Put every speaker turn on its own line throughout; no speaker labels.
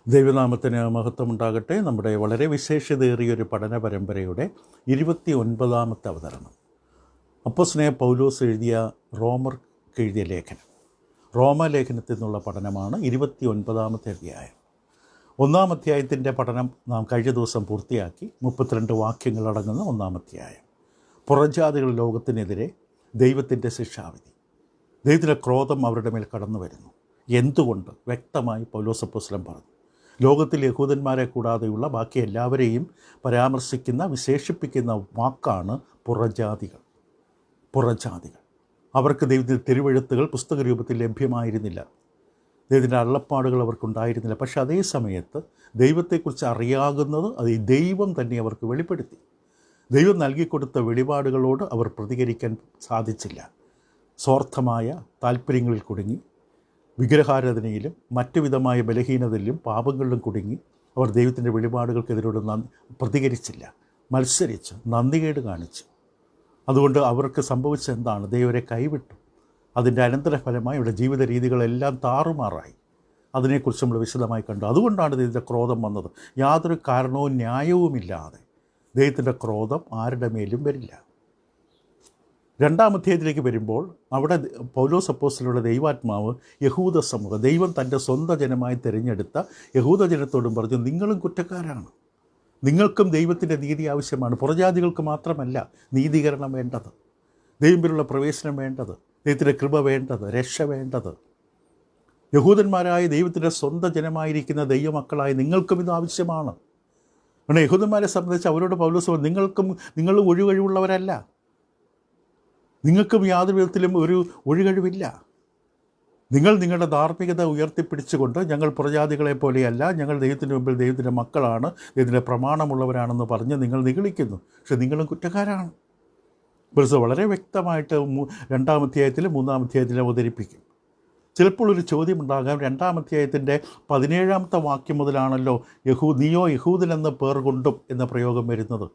ദൈവനാമത്തിന് മഹത്വമുണ്ടാകട്ടെ. നമ്മുടെ വളരെ വിശേഷതയേറിയൊരു പഠന പരമ്പരയുടെ 29ാമത്തെ അവതരണം അപ്പോസ്തലനായ പൗലോസ് എഴുതിയ റോമർക്ക് എഴുതിയ ലേഖനം, റോമാലേഖനത്തിൽ നിന്നുള്ള പഠനമാണ് 29ാമത്തെ അധ്യായം. 1-ാം അധ്യായത്തിൻ്റെ പഠനം നാം കഴിഞ്ഞ ദിവസം പൂർത്തിയാക്കി. 32 വാക്യങ്ങളടങ്ങുന്ന 1-ാം അധ്യായം. പുറജാതികൾ ലോകത്തിനെതിരെ ദൈവത്തിൻ്റെ ശിക്ഷാവിധി, ദൈവത്തിൻ്റെ ക്രോധം അവരുടെ മേൽ കടന്നു വരുന്നു. എന്തുകൊണ്ട്? വ്യക്തമായി പൗലോസ് അപ്പോസ്തലൻ പറഞ്ഞു. ലോകത്തിൽ യഹൂദന്മാരെ കൂടാതെയുള്ള ബാക്കി എല്ലാവരെയും പരാമർശിക്കുന്ന, വിശേഷിപ്പിക്കുന്ന വാക്കാണ് പുറജാതികൾ. അവർക്ക് ദൈവത്തിൻ്റെ തിരുവെഴുത്തുകൾ പുസ്തക രൂപത്തിൽ ലഭ്യമായിരുന്നില്ല, ദൈവത്തിൻ്റെ അരുളപ്പാടുകൾ അവർക്കുണ്ടായിരുന്നില്ല. പക്ഷെ അതേ സമയത്ത് ദൈവത്തെക്കുറിച്ച് അറിയാകുന്നത് അത് ദൈവം തന്നെ അവർക്ക് വെളിപ്പെടുത്തി. ദൈവം നൽകിക്കൊടുത്ത വെളിപാടുകളോട് അവർ പ്രതികരിക്കാൻ സാധിച്ചില്ല. സ്വാർത്ഥമായ താല്പര്യങ്ങളിൽ കുടുങ്ങി, വിഗ്രഹാരാധനയിലും മറ്റു വിധമായ ബലഹീനതയിലും പാപങ്ങളിലും കുടുങ്ങി അവർ ദൈവത്തിൻ്റെ വെളിപാടുകൾക്കെതിരോട് പ്രതികരിച്ചില്ല, മത്സരിച്ച് നന്ദികേട് കാണിച്ചു. അതുകൊണ്ട് അവർക്ക് സംഭവിച്ച എന്താണ്? ദൈവരെ കൈവിട്ടു. അതിൻ്റെ അനന്തരഫലമായി അവരുടെ ജീവിത രീതികളെല്ലാം താറുമാറായി. അതിനെക്കുറിച്ച് നമ്മൾ വിശദമായി കണ്ടു. അതുകൊണ്ടാണ് ദൈവത്തിൻ്റെ ക്രോധം വന്നത്. യാതൊരു കാരണവും ന്യായവുമില്ലാതെ ദൈവത്തിൻ്റെ ക്രോധം ആരുടെ മേലും വരില്ല. 2-ാം അധ്യായത്തിലേക്ക് വരുമ്പോൾ അവിടെ പൗലോസ് അപ്പോസ്തലനുടെ ദൈവാത്മാവ് യഹൂദ സമൂഹം, ദൈവം തൻ്റെ സ്വന്തം ജനമായി തിരഞ്ഞെടുത്ത യഹൂദ ജനത്തോടും പറഞ്ഞു, നിങ്ങളും കുറ്റക്കാരാണ്, നിങ്ങൾക്കും ദൈവത്തിൻ്റെ നീതി ആവശ്യമാണ്. പുറജാതികൾക്ക് മാത്രമല്ല നീതീകരണം വേണ്ടത്, ദൈവത്തിലുള്ള പ്രവേശനം വേണ്ടത്, ദൈവത്തിൻ്റെ കൃപ വേണ്ടത്, രക്ഷ വേണ്ടത്. യഹൂദന്മാരായ ദൈവത്തിൻ്റെ സ്വന്തം ജനമായിരിക്കുന്ന ദൈവമക്കളായ നിങ്ങൾക്കും ഇത് ആവശ്യമാണ്. കാരണം യഹൂദന്മാരെ സംബന്ധിച്ച് അവരോട് പൗലോസ് നിങ്ങൾ ഒഴികഴിവുള്ളവരല്ല, നിങ്ങൾക്കും യാതൊരു വിധത്തിലും ഒരു ഒഴികഴിവില്ല. നിങ്ങൾ നിങ്ങളുടെ ധാർമ്മികത ഉയർത്തിപ്പിടിച്ചുകൊണ്ട് ഞങ്ങൾ പുറജാതികളെ പോലെയല്ല, ഞങ്ങൾ ദൈവത്തിൻ്റെ മുമ്പിൽ ദൈവത്തിൻ്റെ മക്കളാണ്, ദൈവത്തിൻ്റെ പ്രമാണമുള്ളവരാണെന്ന് പറഞ്ഞ് നിങ്ങൾ നിഗളിക്കുന്നു. പക്ഷെ നിങ്ങളും കുറ്റക്കാരാണ്. ബിർസ വളരെ വ്യക്തമായിട്ട് 2-ാം അധ്യായത്തിലും 3-ാം അധ്യായത്തിലും അവതരിപ്പിക്കും. ചിലപ്പോൾ ഒരു ചോദ്യമുണ്ടാകാം, 2-ാം അധ്യായത്തിൻ്റെ 17ാമത്തെ വാക്യം മുതലാണല്ലോ നീയോ യഹൂദനെന്ന് പേർ കൊണ്ടും എന്ന പ്രയോഗം വരുന്നത്.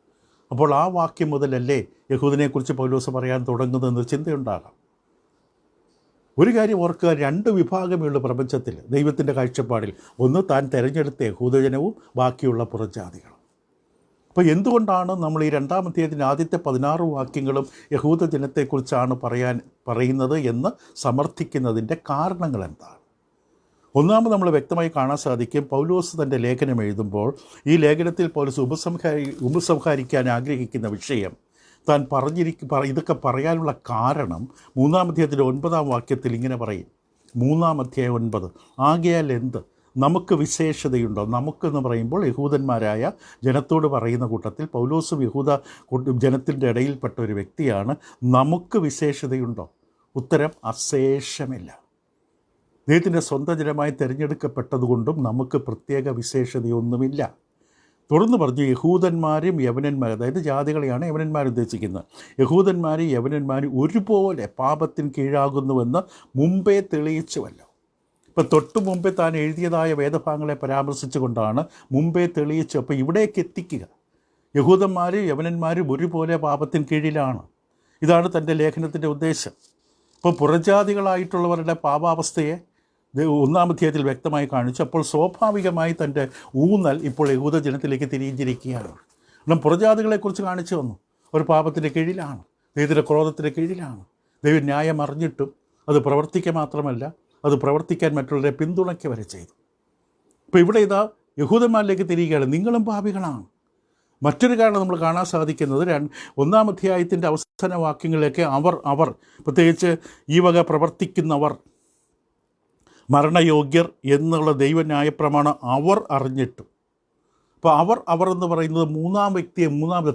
അപ്പോൾ ആ വാക്യം മുതലല്ലേ യഹൂദനെക്കുറിച്ച് പൗലോസ് പറയാൻ തുടങ്ങുന്നതെന്ന് ചിന്തയുണ്ടാകാം. ഒരു കാര്യം ഓർക്കുക, 2 വിഭാഗമുള്ള പ്രപഞ്ചത്തിൽ ദൈവത്തിൻ്റെ കാഴ്ചപ്പാടിൽ. ഒന്ന് താൻ തിരഞ്ഞെടുത്ത യഹൂദജനവും ബാക്കിയുള്ള പുറജാതികളും. അപ്പോൾ എന്തുകൊണ്ടാണ് നമ്മൾ ഈ 2-ാം അധ്യായത്തിൻ്റെ ആദ്യത്തെ 16 വാക്യങ്ങളും യഹൂദജനത്തെക്കുറിച്ചാണ് പറയുന്നത് എന്ന് സമർത്ഥിക്കുന്നതിൻ്റെ കാരണങ്ങൾ എന്താണ്? ഒന്നാമത് നമ്മൾ വ്യക്തമായി കാണാൻ സാധിക്കും, പൗലോസ് തൻ്റെ ലേഖനം എഴുതുമ്പോൾ ഈ ലേഖനത്തിൽ പൗലോസ് ഉപസംഹരിക്കാൻ ആഗ്രഹിക്കുന്ന വിഷയം താൻ ഇതൊക്കെ പറയാനുള്ള കാരണം 3-ാം അധ്യായത്തിൻ്റെ 9-ാം വാക്യത്തിൽ ഇങ്ങനെ പറയും. 3-ാം അധ്യായം 9, ആകയാൽ എന്ത് നമുക്ക് വിശേഷതയുണ്ടോ? നമുക്കെന്ന് പറയുമ്പോൾ യഹൂദന്മാരായ ജനത്തോട് പറയുന്ന കൂട്ടത്തിൽ പൗലോസും യഹൂദ ജനത്തിൻ്റെ ഇടയിൽപ്പെട്ട ഒരു വ്യക്തിയാണ്. നമുക്ക് വിശേഷതയുണ്ടോ? ഉത്തരം അശേഷമില്ല. ദൈവത്തിൻ്റെ സ്വന്തം ജനമായി തിരഞ്ഞെടുക്കപ്പെട്ടതുകൊണ്ടും നമുക്ക് പ്രത്യേക വിശേഷതയൊന്നുമില്ല. തുടർന്ന് പറഞ്ഞു, യഹൂദന്മാരും യവനന്മാരും, അതായത് ജാതികളെയാണ് യവനന്മാർ ഉദ്ദേശിക്കുന്നത്, യഹൂദന്മാരും യവനന്മാരും ഒരുപോലെ പാപത്തിന് കീഴാകുന്നുവെന്ന് മുമ്പേ തെളിയിച്ചുവല്ലോ. ഇപ്പം തൊട്ട് മുമ്പേ താൻ എഴുതിയതായ വേദഭാഗങ്ങളെ പരാമർശിച്ചുകൊണ്ടാണ് മുമ്പേ തെളിയിച്ചു. അപ്പോൾ ഇവിടേക്ക് എത്തിക്കുക, യഹൂദന്മാരും യവനന്മാരും ഒരുപോലെ പാപത്തിന് കീഴിലാണ്. ഇതാണ് തൻ്റെ ലേഖനത്തിൻ്റെ ഉദ്ദേശം. ഇപ്പോൾ പുറജാതികളായിട്ടുള്ളവരുടെ പാപാവസ്ഥയെ 1-ാം അധ്യായത്തിൽ വ്യക്തമായി കാണിച്ചു. അപ്പോൾ സ്വാഭാവികമായി തൻ്റെ ഊന്നൽ ഇപ്പോൾ യഹൂദ ജനത്തിലേക്ക് തിരിഞ്ഞിരിക്കുകയാണ്. കാരണം പുറജാതികളെക്കുറിച്ച് കാണിച്ചു വന്നു, ഒരു പാപത്തിൻ്റെ കീഴിലാണ്, ദൈവത്തിൻ്റെ ക്രോധത്തിൻ്റെ കീഴിലാണ്. ദൈവം ന്യായം അറിഞ്ഞിട്ടും അത് പ്രവർത്തിക്കുക മാത്രമല്ല, അത് പ്രവർത്തിക്കാൻ മറ്റുള്ളവരെ പിന്തുണയ്ക്കുക വരെ ചെയ്തു. ഇപ്പോൾ ഇവിടെ ഇതാ യഹൂദന്മാരിലേക്ക് തിരിയുകയാണ്, നിങ്ങളും പാപികളാണ്. മറ്റൊരു കാരണം നമ്മൾ കാണാൻ സാധിക്കുന്നത് 1-ാം അധ്യായത്തിൻ്റെ അവസാന വാക്യങ്ങളിലേക്ക് അവർ പ്രത്യേകിച്ച് ഈ വക പ്രവർത്തിക്കുന്നവർ മരണയോഗ്യർ എന്നുള്ള ദൈവന്യായപ്രമാണം അവർ അറിഞ്ഞിട്ടും. അപ്പോൾ അവർ എന്ന് പറയുന്നത് 3-ാം വ്യക്തിയെ,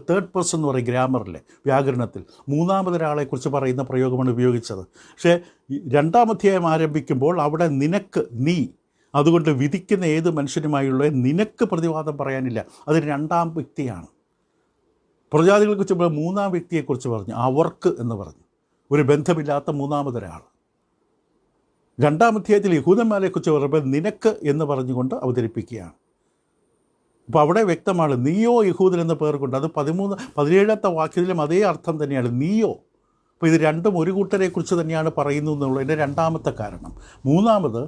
തേർഡ് പേഴ്സൺ എന്ന് പറയും ഗ്രാമറിലെ വ്യാകരണത്തിൽ, 3-മതൊരാളെക്കുറിച്ച് പറയുന്ന പ്രയോഗമാണ് ഉപയോഗിച്ചത്. പക്ഷേ 2-ാം അധ്യായം ആരംഭിക്കുമ്പോൾ അവിടെ നിനക്ക്, നീ, അതുകൊണ്ട് വിധിക്കുന്ന ഏത് മനുഷ്യനുമായുള്ള നിനക്ക് പ്രതിവാദം പറയാനില്ല. അത് 2-ാം വ്യക്തിയാണ്. പ്രജാതികളെക്കുറിച്ച് 3-ാം വ്യക്തിയെക്കുറിച്ച് പറഞ്ഞു, അവർക്ക് എന്ന് പറഞ്ഞു, ഒരു ബന്ധമില്ലാത്ത 3-മതൊരാൾ. 2-ാം അധ്യായത്തിൽ യഹൂദന്മാരെക്കുറിച്ച് പറയുമ്പോൾ നിനക്ക് എന്ന് പറഞ്ഞുകൊണ്ട് അവതരിപ്പിക്കുകയാണ്. അപ്പോൾ അവിടെ വ്യക്തമാണ്, നീയോ യഹൂദൻ എന്ന പേർ കൊണ്ട്. അത് 17-ാമത്തെ വാക്യത്തിലും അതേ അർത്ഥം തന്നെയാണ്, നീയോ. അപ്പോൾ ഇത് രണ്ടും ഒരു കൂട്ടരെക്കുറിച്ച് തന്നെയാണ് പറയുന്നു എന്നുള്ളതിൻ്റെ 2-ാമത്തെ കാരണം. 3-മത്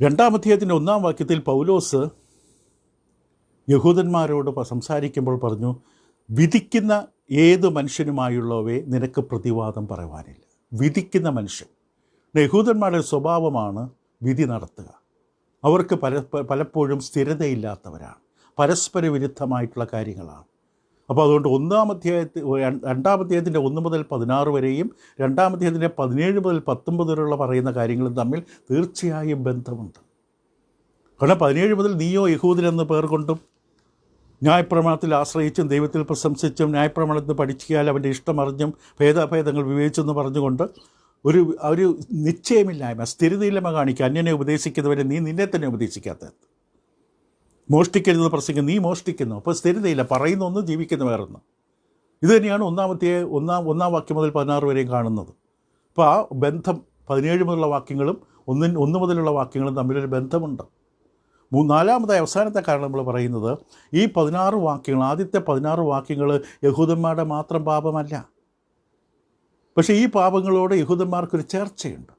2-ാം അധ്യായത്തിൻ്റെ 1-ാം വാക്യത്തിൽ പൗലോസ് യഹൂദന്മാരോട് സംസാരിക്കുമ്പോൾ പറഞ്ഞു, വിധിക്കുന്ന ഏത് മനുഷ്യനുമായുള്ളവയെ നിനക്ക് പ്രതിവാദം പറയുവാനില്ല. വിധിക്കുന്ന മനുഷ്യൻ. യഹൂദന്മാരുടെ സ്വഭാവമാണ് വിധി നടത്തുക. അവർക്ക് പലപ്പോഴും സ്ഥിരതയില്ലാത്തവരാണ്, പരസ്പര വിരുദ്ധമായിട്ടുള്ള കാര്യങ്ങളാണ്. അപ്പോൾ അതുകൊണ്ട് 2-ാം അധ്യായത്തിൻ്റെ 1 മുതൽ 16 വരെയും 2-ാം അധ്യായത്തിൻ്റെ 17 മുതൽ 19 വരെയുള്ള പറയുന്ന കാര്യങ്ങളും തമ്മിൽ തീർച്ചയായും ബന്ധമുണ്ട്. കാരണം 17 മുതൽ നീയോ യഹൂദനെന്ന് പേർ കൊണ്ടും ന്യായപ്രമാണത്തിൽ ആശ്രയിച്ചും ദൈവത്തിൽ പ്രശംസിച്ചും ന്യായപ്രമാണത്തിൽ പഠിച്ചാൽ അവൻ്റെ ഇഷ്ടമറിഞ്ഞും ഭേദാഭേദങ്ങൾ വിവേചിച്ചെന്ന് പറഞ്ഞുകൊണ്ട് ഒരു നിശ്ചയമില്ലായ്മ, സ്ഥിരതയില്ലായ്മ കാണിക്കുക. അന്യനെ ഉപദേശിക്കുന്നവരെ നീ നിന്നെ തന്നെ ഉപദേശിക്കാത്തത്. മോഷ്ടിക്കരുതെന്ന് പ്രസംഗിക്കും, നീ മോഷ്ടിക്കുന്നു. അപ്പോൾ സ്ഥിരതയില്ല, പറയുന്ന ഒന്ന് ജീവിക്കുന്ന വേറൊന്ന്. ഇത് തന്നെയാണ് 1-ാം വാക്യം മുതൽ 16 വരെയും കാണുന്നത്. അപ്പോൾ ആ ബന്ധം 17 മുതലുള്ള വാക്യങ്ങളും 1 മുതലുള്ള വാക്യങ്ങളും തമ്മിലൊരു ബന്ധമുണ്ട്. 4-ാമതായി അവസാനത്തെ കാരണം നമ്മൾ പറയുന്നത്, ഈ 16 വാക്യങ്ങൾ, ആദ്യത്തെ 16 വാക്യങ്ങൾ യഹൂദന്മാരുടെ മാത്രം പാപമല്ല. പക്ഷേ ഈ പാപങ്ങളോട് യഹൂദന്മാർക്കൊരു ചേർച്ചയുണ്ട്.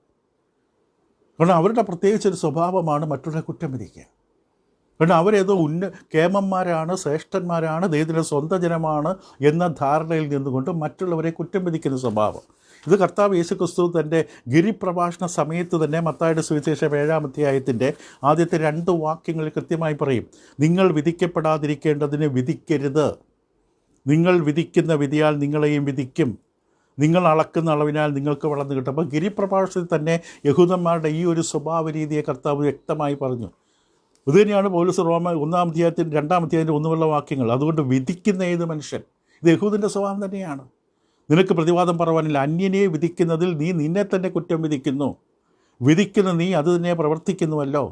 കാരണം അവരുടെ പ്രത്യേകിച്ചൊരു സ്വഭാവമാണ് മറ്റുള്ളവരെ കുറ്റം വിധിക്കുക. കാരണം അവരേതോ കേമന്മാരാണ്, ശ്രേഷ്ഠന്മാരാണ്, ദൈവത്തിൻ്റെ സ്വന്തം ജനമാണ് എന്ന ധാരണയിൽ നിന്നുകൊണ്ട് മറ്റുള്ളവരെ കുറ്റം വിധിക്കുന്ന സ്വഭാവം. ഇത് കർത്താവ് യേശുക്രിസ്തു തൻ്റെ ഗിരിപ്രഭാഷണ സമയത്ത് തന്നെ മത്തായിയുടെ സുവിശേഷം 7-ാം അധ്യായത്തിൻ്റെ ആദ്യത്തെ 2 വാക്യങ്ങളിൽ കൃത്യമായി പറയും, നിങ്ങൾ വിധിക്കപ്പെടാതിരിക്കേണ്ടതിന് വിധിക്കരുത്. നിങ്ങൾ വിധിക്കുന്ന വിധിയാൽ നിങ്ങളെയും വിധിക്കും. നിങ്ങൾ അളക്കുന്ന അളവിനാൽ നിങ്ങൾക്ക് വളർന്നു കിട്ടും. അപ്പോൾ ഗിരിപ്രഭാഷണത്തിൽ തന്നെ യഹൂദന്മാരുടെ ഈ ഒരു സ്വഭാവ രീതിയെ കർത്താവ് വ്യക്തമായി പറഞ്ഞു. ഇതുതന്നെയാണ് പൗലോസ് 1-ാം അധ്യായത്തിൻ്റെ 2-ാം അധ്യായത്തിൻ്റെ 1 മുതലുള്ള വാക്യങ്ങൾ. അതുകൊണ്ട് വിധിക്കുന്ന ഏത് മനുഷ്യൻ, ഇത് യഹൂദൻ്റെ സ്വഭാവം തന്നെയാണ്. നിനക്ക് പ്രതിവാദം പറവാനില്ല. അന്യനെ വിധിക്കുന്നതിൽ നീ നിന്നെ തന്നെ കുറ്റം വിധിക്കുന്നു. വിധിക്കുന്ന നീ അത് തന്നെ പ്രവർത്തിക്കുന്നുവല്ലോ.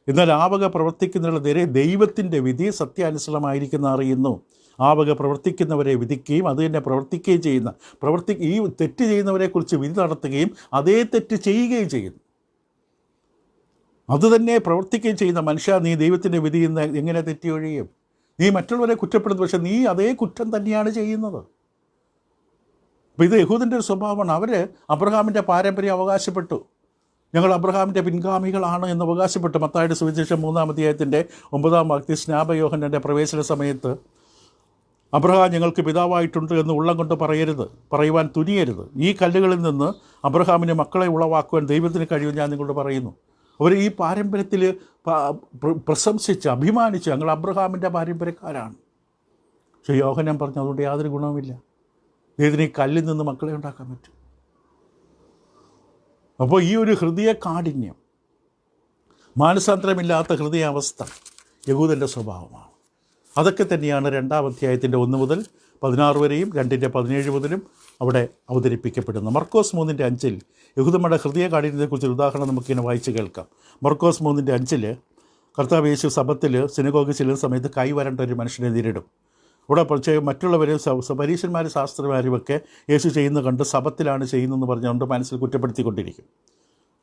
എന്നാൽ ആവക പ്രവർത്തിക്കുന്നതിനെതിരെ ദൈവത്തിൻ്റെ വിധി സത്യാനുസൃതമായിരിക്കുന്ന അറിയുന്നു. ആവക പ്രവർത്തിക്കുന്നവരെ വിധിക്കുകയും അത് തന്നെ പ്രവർത്തിക്കുകയും ചെയ്യുന്ന ഈ തെറ്റ് ചെയ്യുന്നവരെക്കുറിച്ച് വിധി നടത്തുകയും അതേ തെറ്റ് ചെയ്യുകയും ചെയ്യുന്നു. അതുതന്നെ പ്രവർത്തിക്കുകയും ചെയ്യുന്ന മനുഷ്യ, നീ ദൈവത്തിൻ്റെ വിധിയിൽ നിന്ന് എങ്ങനെ തെറ്റി ഒഴിയും? നീ മറ്റുള്ളവരെ കുറ്റപ്പെടുന്നു, പക്ഷേ നീ അതേ കുറ്റം തന്നെയാണ് ചെയ്യുന്നത്. അപ്പോൾ ഇത് യഹൂദൻ്റെ ഒരു സ്വഭാവമാണ്. അവർ അബ്രഹാമിൻ്റെ പാരമ്പര്യം അവകാശപ്പെട്ടു. ഞങ്ങൾ അബ്രഹാമിൻ്റെ പിൻഗാമികളാണ് എന്ന് അവകാശപ്പെട്ടു. മത്തായിയുടെ സുവിശേഷം 3-ാം അധ്യായത്തിൻ്റെ 9-ാം വാക്യത്തിൽ സ്നാപയോഹന്നൻ്റെ പ്രവേശന സമയത്ത് അബ്രഹാം ഞങ്ങൾക്ക് പിതാവായിട്ടുണ്ട് എന്ന് ഉള്ളം കൊണ്ട് പറയുവാൻ തുനിയരുത്. ഈ കല്ലുകളിൽ നിന്ന് അബ്രഹാമിന് മക്കളെ ഉളവാക്കുവാൻ ദൈവത്തിന് കഴിയും ഞാൻ നിങ്ങളോട് പറയുന്നു. അവർ ഈ പാരമ്പര്യത്തിൽ പ്രശംസിച്ച് അഭിമാനിച്ച് ഞങ്ങൾ അബ്രഹാമിൻ്റെ പാരമ്പര്യക്കാരാണ്. പക്ഷേ യോഹന്നാൻ പറഞ്ഞു അതുകൊണ്ട് യാതൊരു ഗുണവുമില്ല. ഇതിന് ഈ കല്ലിൽ നിന്ന് മക്കളെ ഉണ്ടാക്കാൻ പറ്റും. അപ്പോൾ ഈ ഒരു ഹൃദയ കാഠിന്യം, മാനസാന്തരമില്ലാത്ത ഹൃദയാവസ്ഥ യഹൂദൻ്റെ സ്വഭാവമാണ്. അതൊക്കെ തന്നെയാണ് 2-ാം അധ്യായത്തിൻ്റെ 1 മുതൽ 16 വരെയും 2-ന്റെ 17 മുതലും അവിടെ അവതരിപ്പിക്കപ്പെടുന്നത്. മർക്കോസ് 3:5 യഹൂദന്മാരുടെ ഹൃദയ കാഠിന്യത്തെക്കുറിച്ചൊരു ഉദാഹരണം നമുക്കിങ്ങനെ വായിച്ച് കേൾക്കാം. മർക്കോസ് 3:5 കർത്താവ് യേശു സബത്തിൽ സിനഗോഗിൽ ചെല്ലുന്ന സമയത്ത് കൈവരേണ്ട ഒരു മനുഷ്യനെ നേരിടും. ഇവിടെ മറ്റുള്ളവരും പരീശന്മാരും ശാസ്ത്രമാരുമൊക്കെ യേശു ചെയ്യുന്നത് കണ്ട് സബത്തിലാണ് ചെയ്യുന്നതെന്ന് പറഞ്ഞുകൊണ്ട് മനസ്സിൽ കുറ്റപ്പെടുത്തിക്കൊണ്ടിരിക്കും.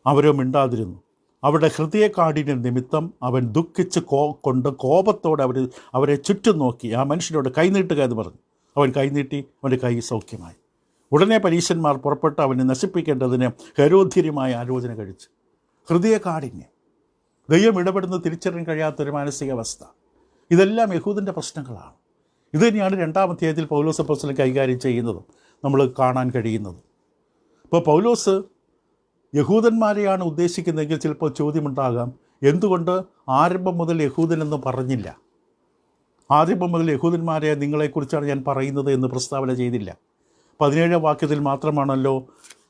അവരോ മിണ്ടാതിരുന്നു. അവരുടെ ഹൃദയ കാഠിന്യം നിമിത്തം അവൻ ദുഃഖിച്ച് കൊണ്ട് കോപത്തോടെ അവരെ ചുറ്റും നോക്കി ആ മനുഷ്യനോട് കൈനീട്ടുക എന്ന് പറഞ്ഞു. അവൻ കൈനീട്ടി, അവൻ്റെ കൈ സൗഖ്യമായി. ഉടനെ പരീശന്മാർ പുറപ്പെട്ട് അവനെ നശിപ്പിക്കേണ്ടതിന് ഹേരോദ്യര്യമായ ആലോചന കഴിച്ചു. ഹൃദയ കാഠിന്യം, ദൈവം ഇടപെടുന്നത് തിരിച്ചറിയാൻ കഴിയാത്തൊരു മാനസികാവസ്ഥ, ഇതെല്ലാം യഹൂദൻ്റെ പ്രശ്നങ്ങളാണ്. ഇത് തന്നെയാണ് 2-ാം അധ്യായത്തിൽ പൗലോസ് അപ്പോസ്തലൻ കൈകാര്യം ചെയ്യുന്നതും നമ്മൾ കാണാൻ കഴിയുന്നതും. ഇപ്പോൾ പൗലോസ് യഹൂദന്മാരെയാണ് ഉദ്ദേശിക്കുന്നതെങ്കിൽ ചിലപ്പോൾ ചോദ്യമുണ്ടാകാം, എന്തുകൊണ്ട് ആരംഭം മുതൽ യഹൂദനെന്ന് പറഞ്ഞില്ല? ആരംഭം മുതൽ യഹൂദന്മാരെ നിങ്ങളെക്കുറിച്ചാണ് ഞാൻ പറയുന്നത് എന്ന് പ്രസ്താവന ചെയ്തില്ല. 17-ാം വാക്യത്തിൽ മാത്രമാണല്ലോ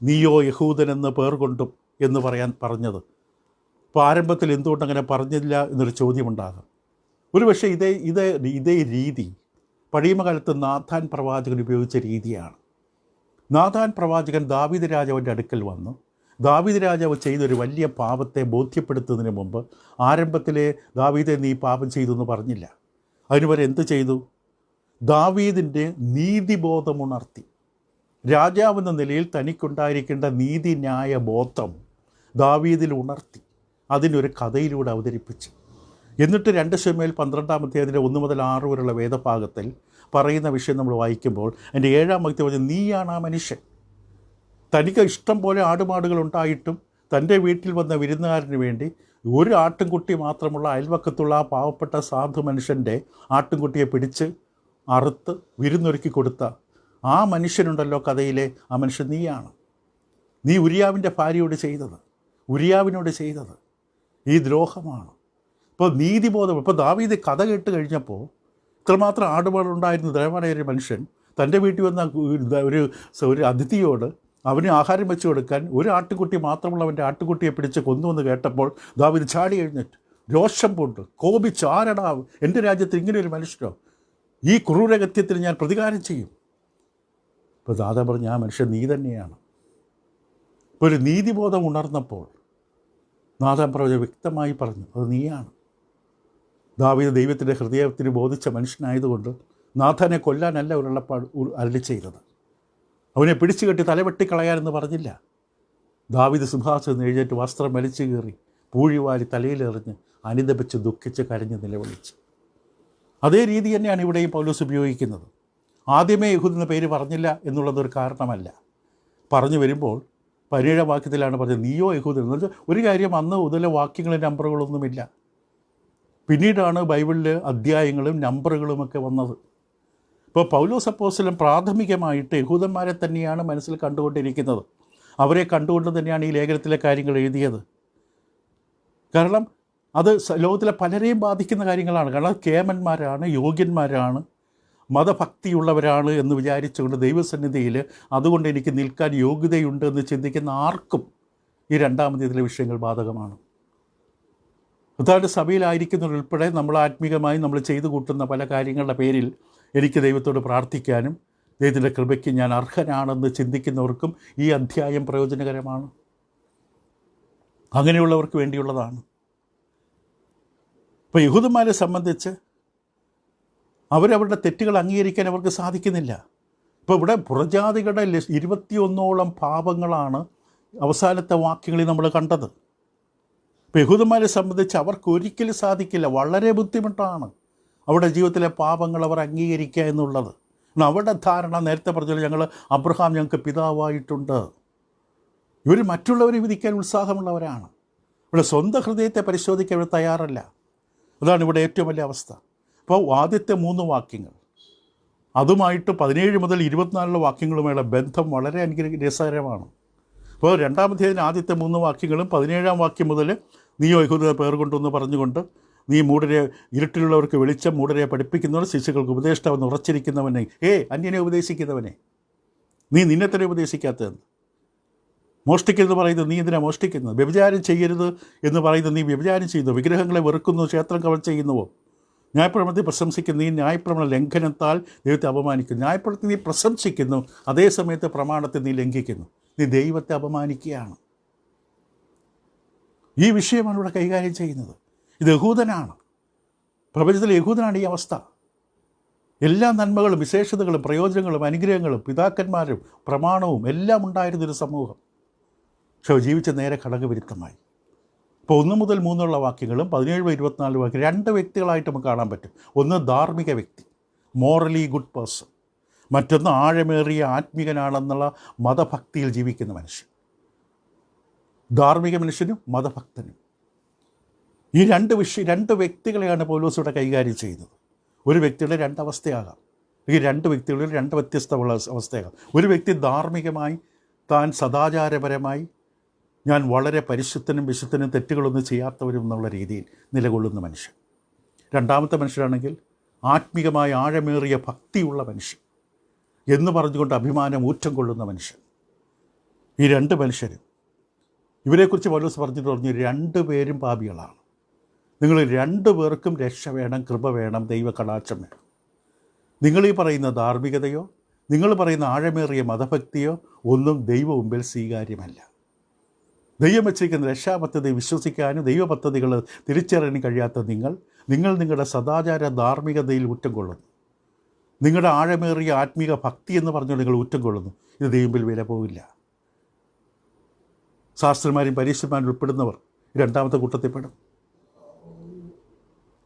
നീയോ യഹൂദനെന്ന് പേർ കൊണ്ടും എന്ന് പറഞ്ഞത്. അപ്പോൾ ആരംഭത്തിൽ എന്തുകൊണ്ടങ്ങനെ പറഞ്ഞില്ല എന്നൊരു ചോദ്യമുണ്ടാകാം. ഒരുപക്ഷെ ഇതേ രീതി പഴയമകാലത്ത് നാഥാൻ പ്രവാചകൻ ഉപയോഗിച്ച രീതിയാണ്. നാഥാൻ പ്രവാചകൻ ദാവീദ് രാജാവിൻ്റെ അടുക്കൽ വന്നു. ദാവീദ് രാജാവ് ചെയ്തൊരു വലിയ പാപത്തെ ബോധ്യപ്പെടുത്തുന്നതിന് മുമ്പ് ആരംഭത്തിലെ ദാവീദെ നീ പാപം ചെയ്തു എന്ന് പറഞ്ഞില്ല. അതിനുവരെ എന്ത് ചെയ്തു? ദാവീദിൻ്റെ നീതിബോധമുണർത്തി. രാജാവെന്ന നിലയിൽ തനിക്കുണ്ടായിരിക്കേണ്ട നീതിന്യായ ബോധം ദാവീദിൽ ഉണർത്തി. അതിനൊരു കഥയിലൂടെ അവതരിപ്പിച്ചു. എന്നിട്ട് 2 ശമൂവേൽ 12-ാം അധ്യായത്തിൻ്റെ 1 മുതൽ 6 വരെയുള്ള വേദഭാഗത്തിൽ പറയുന്ന വിഷയം നമ്മൾ വായിക്കുമ്പോൾ എൻ്റെ 7-ാം വാക്യത്തിൽ പറഞ്ഞ് നീയാണ് ആ മനുഷ്യൻ. തനിക്ക് ഇഷ്ടം പോലെ ആടുമാടുകൾ ഉണ്ടായിട്ടും തൻ്റെ വീട്ടിൽ വന്ന വിരുന്നുകാരന് വേണ്ടി ഒരു ആട്ടിൻകുട്ടി മാത്രമുള്ള അയൽവക്കത്തുള്ള ആ പാവപ്പെട്ട സാധു മനുഷ്യൻ്റെ ആട്ടിൻകുട്ടിയെ പിടിച്ച് അറുത്ത് വിരുന്നൊരുക്കി കൊടുത്ത ആ മനുഷ്യനുണ്ടല്ലോ കഥയിലെ ആ മനുഷ്യൻ നീയാണ്. നീ ഉരിയാവിൻ്റെ ഭാര്യയോട് ചെയ്തത്, ഉരിയാവിനോട് ചെയ്തത് ഈ ദ്രോഹമാണ്. ഇപ്പോൾ നീതിബോധം, ഇപ്പോൾ ദാവീദ് കഥ കേട്ട് കഴിഞ്ഞപ്പോൾ ഇത്രമാത്രം ആടുപാടുണ്ടായിരുന്ന ദയവാനായ ഒരു മനുഷ്യൻ തൻ്റെ വീട്ടിൽ വന്ന ഒരു അതിഥിയോട് അവന് ആഹാരം വെച്ച് കൊടുക്കാൻ ഒരു ആട്ടുകുട്ടി മാത്രമുള്ളവൻ്റെ ആട്ടുകുട്ടിയെ പിടിച്ച് കൊന്നുവെന്ന് കേട്ടപ്പോൾ ദാവീദ് ചാടി എഴുന്നേറ്റ് രോഷം പൂണ്ട് കോപിച്ച്, ആരടാ എൻ്റെ രാജ്യത്ത് ഇങ്ങനെ ഒരു മനുഷ്യരോ, ഈ ക്രൂരകത്യത്തിന് ഞാൻ പ്രതികാരം ചെയ്യും. ഇപ്പോൾ ദാദാ പറഞ്ഞ ആ മനുഷ്യൻ നീ തന്നെയാണ്. ഇപ്പോൾ ഒരു നീതിബോധം ഉണർന്നപ്പോൾ നാഥാൻ പ്രവച വ്യക്തമായി പറഞ്ഞു അത് നീയാണ്. ദാവീദ് ദൈവത്തിൻ്റെ ഹൃദയത്തിന് ബോധിച്ച മനുഷ്യനായതുകൊണ്ട് നാഥാനെ കൊല്ലാനല്ല ഒരെള്ളപ്പാട് അരളി ചെയ്തത്. അവനെ പിടിച്ചു കെട്ടി തലവെട്ടിക്കളയാനെന്ന് പറഞ്ഞില്ല. ദാവീദ് സിംഹാസനം എഴുന്നേറ്റ് വസ്ത്രം വലിച്ചു കീറി പൂഴിവാരി തലയിലെറിഞ്ഞ് അനുദപിച്ച് ദുഃഖിച്ച് കരഞ്ഞ് നിലവിളിച്ച്. അതേ രീതി തന്നെയാണ് ഇവിടെയും പൗലോസ് ഉപയോഗിക്കുന്നത്. ആദ്യമേ യഹൂദ് എന്ന പേര് പറഞ്ഞില്ല എന്നുള്ളതൊരു കാരണമല്ല. പറഞ്ഞു വരുമ്പോൾ 17 വാക്യത്തിലാണ് പറഞ്ഞത് നീയോ യഹൂദൻ എന്ന് വെച്ചാൽ ഒരു കാര്യം, അന്ന് മുതലേ വാക്യങ്ങളും നമ്പറുകളൊന്നുമില്ല. പിന്നീടാണ് ബൈബിളിൽ അധ്യായങ്ങളും നമ്പറുകളുമൊക്കെ വന്നത്. ഇപ്പോൾ പൗലോസ് അപ്പോസ്തലൻ പ്രാഥമികമായിട്ട് യഹൂദന്മാരെ തന്നെയാണ് മനസ്സിൽ കണ്ടുകൊണ്ടിരിക്കുന്നത്. അവരെ കണ്ടുകൊണ്ട് തന്നെയാണ് ഈ ലേഖനത്തിലെ കാര്യങ്ങൾ എഴുതിയത്. കാരണം അത് ലോകത്തിലെ പലരെയും ബാധിക്കുന്ന കാര്യങ്ങളാണ്. കാരണം കേമന്മാരാണ്, യോഗ്യന്മാരാണ്, മതഭക്തിയുള്ളവരാണ് എന്ന് വിചാരിച്ചുകൊണ്ട് ദൈവസന്നിധിയിൽ അതുകൊണ്ട് എനിക്ക് നിൽക്കാൻ യോഗ്യതയുണ്ട് എന്ന് ചിന്തിക്കുന്ന ആർക്കും ഈ രണ്ടാമത്തേതിലെ വിഷയങ്ങൾ ബാധകമാണ്. അതായത് സഭയിലായിരിക്കുന്നവരുൾപ്പെടെ നമ്മൾ ആത്മീകമായി നമ്മൾ ചെയ്തു കൂട്ടുന്ന പല കാര്യങ്ങളുടെ പേരിൽ എനിക്ക് ദൈവത്തോട് പ്രാർത്ഥിക്കാനും ദൈവത്തിൻ്റെ കൃപയ്ക്ക് ഞാൻ അർഹനാണെന്ന് ചിന്തിക്കുന്നവർക്കും ഈ അധ്യായം പ്രയോജനകരമാണ്. അങ്ങനെയുള്ളവർക്ക് വേണ്ടിയുള്ളതാണ്. ഇപ്പോൾ യഹൂദന്മാരെ സംബന്ധിച്ച് അവരവരുടെ തെറ്റുകൾ അംഗീകരിക്കാൻ അവർക്ക് സാധിക്കുന്നില്ല. ഇപ്പോൾ ഇവിടെ പുറജാതികളുടെ 21ഓളം പാപങ്ങളാണ് അവസാനത്തെ വാക്യങ്ങളിൽ നമ്മൾ കണ്ടത്. ഇപ്പോൾ യഹൂദന്മാരെ സംബന്ധിച്ച് അവർക്ക് ഒരിക്കലും സാധിക്കില്ല, വളരെ ബുദ്ധിമുട്ടാണ് അവരുടെ ജീവിതത്തിലെ പാപങ്ങൾ അവർ അംഗീകരിക്കുക എന്നുള്ളത്. അവരുടെ ധാരണ നേരത്തെ പറഞ്ഞാൽ ഞങ്ങൾ അബ്രഹാം ഞങ്ങൾക്ക് പിതാവായിട്ടുണ്ട്. ഇവർ മറ്റുള്ളവരെ വിധിക്കാൻ ഉത്സാഹമുള്ളവരാണ്. ഇവിടെ സ്വന്തം ഹൃദയത്തെ പരിശോധിക്കാൻ ഇവർ തയ്യാറല്ല. അതാണ് ഇവിടെ ഏറ്റവും വലിയ അവസ്ഥ. അപ്പോൾ ആദ്യത്തെ 3 വാക്യങ്ങൾ അതുമായിട്ട് 17 മുതൽ 24 വാക്യങ്ങളുമായുള്ള ബന്ധം വളരെ എനിക്ക് രസകരമാണ്. അപ്പോൾ രണ്ടാമത്തേതിന് ആദ്യത്തെ 3 വാക്യങ്ങളും 17-ാം വാക്യം മുതൽ നീയോ യഹൂദ പേർ കൊണ്ടെന്ന് പറഞ്ഞുകൊണ്ട് നീ മൂഢരെ ഇരുട്ടിലുള്ളവർക്ക് വെളിച്ചം, മൂഢരെ പഠിപ്പിക്കുന്നവർ, ശിശുക്കൾക്ക് ഉപദേഷ്ടാവെന്ന് ഉറച്ചിരിക്കുന്നവനെ, അന്യനെ ഉപദേശിക്കുന്നവനെ, നീ നിന്നെ തന്നെ ഉപദേശിക്കാത്തതെന്ന്. മോഷ്ടിക്കരുത് പറയുന്നത് നീ എന്തിനാണ് മോഷ്ടിക്കുന്നത്? വ്യഭിചാരം ചെയ്യരുത് എന്ന് പറയുന്നത് നീ വ്യഭിചാരം ചെയ്യുന്നു. വിഗ്രഹങ്ങളെ വെറുക്കുന്നു, ക്ഷേത്രം കവർ ചെയ്യുന്നുവോ? ന്യായപ്രമാണത്തെ പ്രശംസിക്കുന്നു, നീ ന്യായപ്രമാണ ലംഘനത്താൽ ദൈവത്തെ അപമാനിക്കുന്നു. ന്യായപ്രമാണത്തെ നീ പ്രശംസിക്കുന്നു, അതേ സമയത്ത് പ്രമാണത്തെ നീ ലംഘിക്കുന്നു. നീ ദൈവത്തെ അപമാനിക്കുകയാണ്. ഈ വിഷയമാണ് ഇവിടെ കൈകാര്യം ചെയ്യുന്നത്. ഇത് യഹൂദനാണ്, പ്രപഞ്ചത്തിലെ യഹൂദനാണ് ഈ അവസ്ഥ. എല്ലാ നന്മകളും വിശേഷതകളും പ്രയോജനങ്ങളും അനുഗ്രഹങ്ങളും പിതാക്കന്മാരും പ്രമാണവും എല്ലാം ഉണ്ടായിരുന്നൊരു സമൂഹം. പക്ഷേ ജീവിച്ച നേരെ ഘടകവിരുദ്ധമായി. ഇപ്പോൾ 1 മുതൽ 3 വാക്യങ്ങളും 17-24 വാക്യം 2 വ്യക്തികളായിട്ട് നമുക്ക് കാണാൻ പറ്റും. ഒന്ന് ധാർമ്മിക വ്യക്തി, മോറലി ഗുഡ് പേഴ്സൺ. മറ്റൊന്ന് ആഴമേറിയ ആത്മീകനാണെന്നുള്ള മതഭക്തിയിൽ ജീവിക്കുന്ന മനുഷ്യൻ. ധാർമ്മിക മനുഷ്യനും മതഭക്തനും. ഈ 2 വ്യക്തികളെയാണ് പൗലോസ് ഇവിടെ കൈകാര്യം ചെയ്യുന്നത്. ഒരു വ്യക്തിയുടെ 2 അവസ്ഥയാകാം, ഈ 2 വ്യക്തികളിൽ 2 വ്യത്യസ്തമുള്ള അവസ്ഥയാകാം. ഒരു വ്യക്തി ധാർമ്മികമായി താൻ സദാചാരപരമായി ഞാൻ വളരെ പരിശുദ്ധനും വിശുദ്ധനും തെറ്റുകളൊന്നും ചെയ്യാത്തവരും എന്നുള്ള രീതിയിൽ നിലകൊള്ളുന്ന മനുഷ്യൻ. രണ്ടാമത്തെ മനുഷ്യരാണെങ്കിൽ ആത്മീകമായ ആഴമേറിയ ഭക്തിയുള്ള മനുഷ്യൻ എന്ന് പറഞ്ഞുകൊണ്ട് അഭിമാനം ഊറ്റം കൊള്ളുന്ന മനുഷ്യൻ. ഈ 2 മനുഷ്യരും ഇവരെക്കുറിച്ച് പൗലോസ് പറഞ്ഞു 2 പേരും പാപികളാണ്. നിങ്ങൾ 2 പേർക്കും രക്ഷ വേണം, കൃപ വേണം, ദൈവ കടാക്ഷം വേണം. നിങ്ങളീ പറയുന്ന ധാർമ്മികതയോ നിങ്ങൾ പറയുന്ന ആഴമേറിയ മതഭക്തിയോ ഒന്നും ദൈവ മുമ്പിൽ സ്വീകാര്യമല്ല. ദൈവം വച്ചിരിക്കുന്ന രക്ഷാപദ്ധതി വിശ്വസിക്കാനും ദൈവ പദ്ധതികൾ തിരിച്ചറിയാനും കഴിയാത്ത നിങ്ങൾ നിങ്ങളുടെ സദാചാര ധാർമ്മികതയിൽ ഊറ്റം കൊള്ളുന്നു. നിങ്ങളുടെ ആഴമേറിയ ആത്മീക ഭക്തി എന്ന് പറഞ്ഞുകൊണ്ട് നിങ്ങൾ ഊറ്റം കൊള്ളുന്നു. ഇത് ദൈവത്തിൽ വില പോവില്ല. ശാസ്ത്രന്മാരും പരീക്ഷന്മാരും ഉൾപ്പെടുന്നവർ 2ാമത്തെ കൂട്ടത്തിൽപ്പെടും.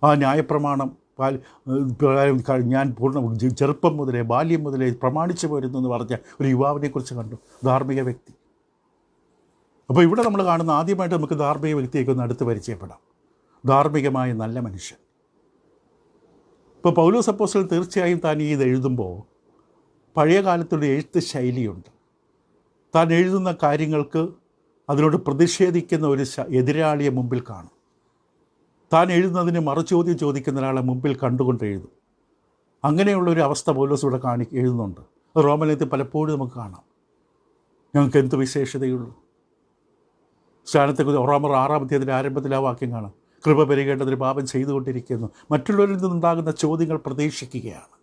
ആ ന്യായപ്രമാണം ഞാൻ ചെറുപ്പം മുതലേ ബാല്യം മുതലേ പ്രമാണിച്ചു പോരുന്നു എന്ന് പറഞ്ഞ ഒരു യുവാവിനെക്കുറിച്ച് കണ്ടു. ധാർമ്മിക വ്യക്തി. അപ്പോൾ ഇവിടെ നമ്മൾ കാണുന്ന ആദ്യമായിട്ട് നമുക്ക് ധാർമ്മിക വ്യക്തിയൊക്കെ ഒന്ന് അടുത്ത് പരിചയപ്പെടാം. ധാർമ്മികമായ നല്ല മനുഷ്യൻ. ഇപ്പോൾ പൗലോസ് അപ്പോസ്തലൻ തീർച്ചയായും താൻ ഇത് എഴുതുമ്പോൾ പഴയ കാലത്തൊരു എഴുത്ത് ശൈലിയുണ്ട്. താൻ എഴുതുന്ന കാര്യങ്ങൾക്ക് അതിനോട് പ്രതിഷേധിക്കുന്ന ഒരു എതിരാളിയെ മുമ്പിൽ കാണും. താൻ എഴുതുന്നതിന് മറുചോദ്യം ചോദിക്കുന്ന ഒരാളെ മുമ്പിൽ കണ്ടുകൊണ്ട് എഴുതും. അങ്ങനെയുള്ളൊരു അവസ്ഥ പൗലോസ് ഇവിടെ എഴുതുന്നുണ്ട്. റോമലേഖനത്തിൽ പലപ്പോഴും നമുക്ക് കാണാം. ഞങ്ങൾക്ക് എന്ത് വിശേഷതയുള്ളൂ. സ്ഥാനത്തെക്കുറിച്ച് റോമർ 6-ാം അധ്യായത്തിൻ്റെ ആരംഭത്തിൽ ആ വാക്യം കാണാം. കൃപ പെരുകേണ്ടതിന് പാപം ചെയ്തുകൊണ്ടിരിക്കുന്നു. മറ്റുള്ളവരിൽ നിന്നുണ്ടാകുന്ന ചോദ്യങ്ങൾ പ്രതീക്ഷിക്കുകയാണ്.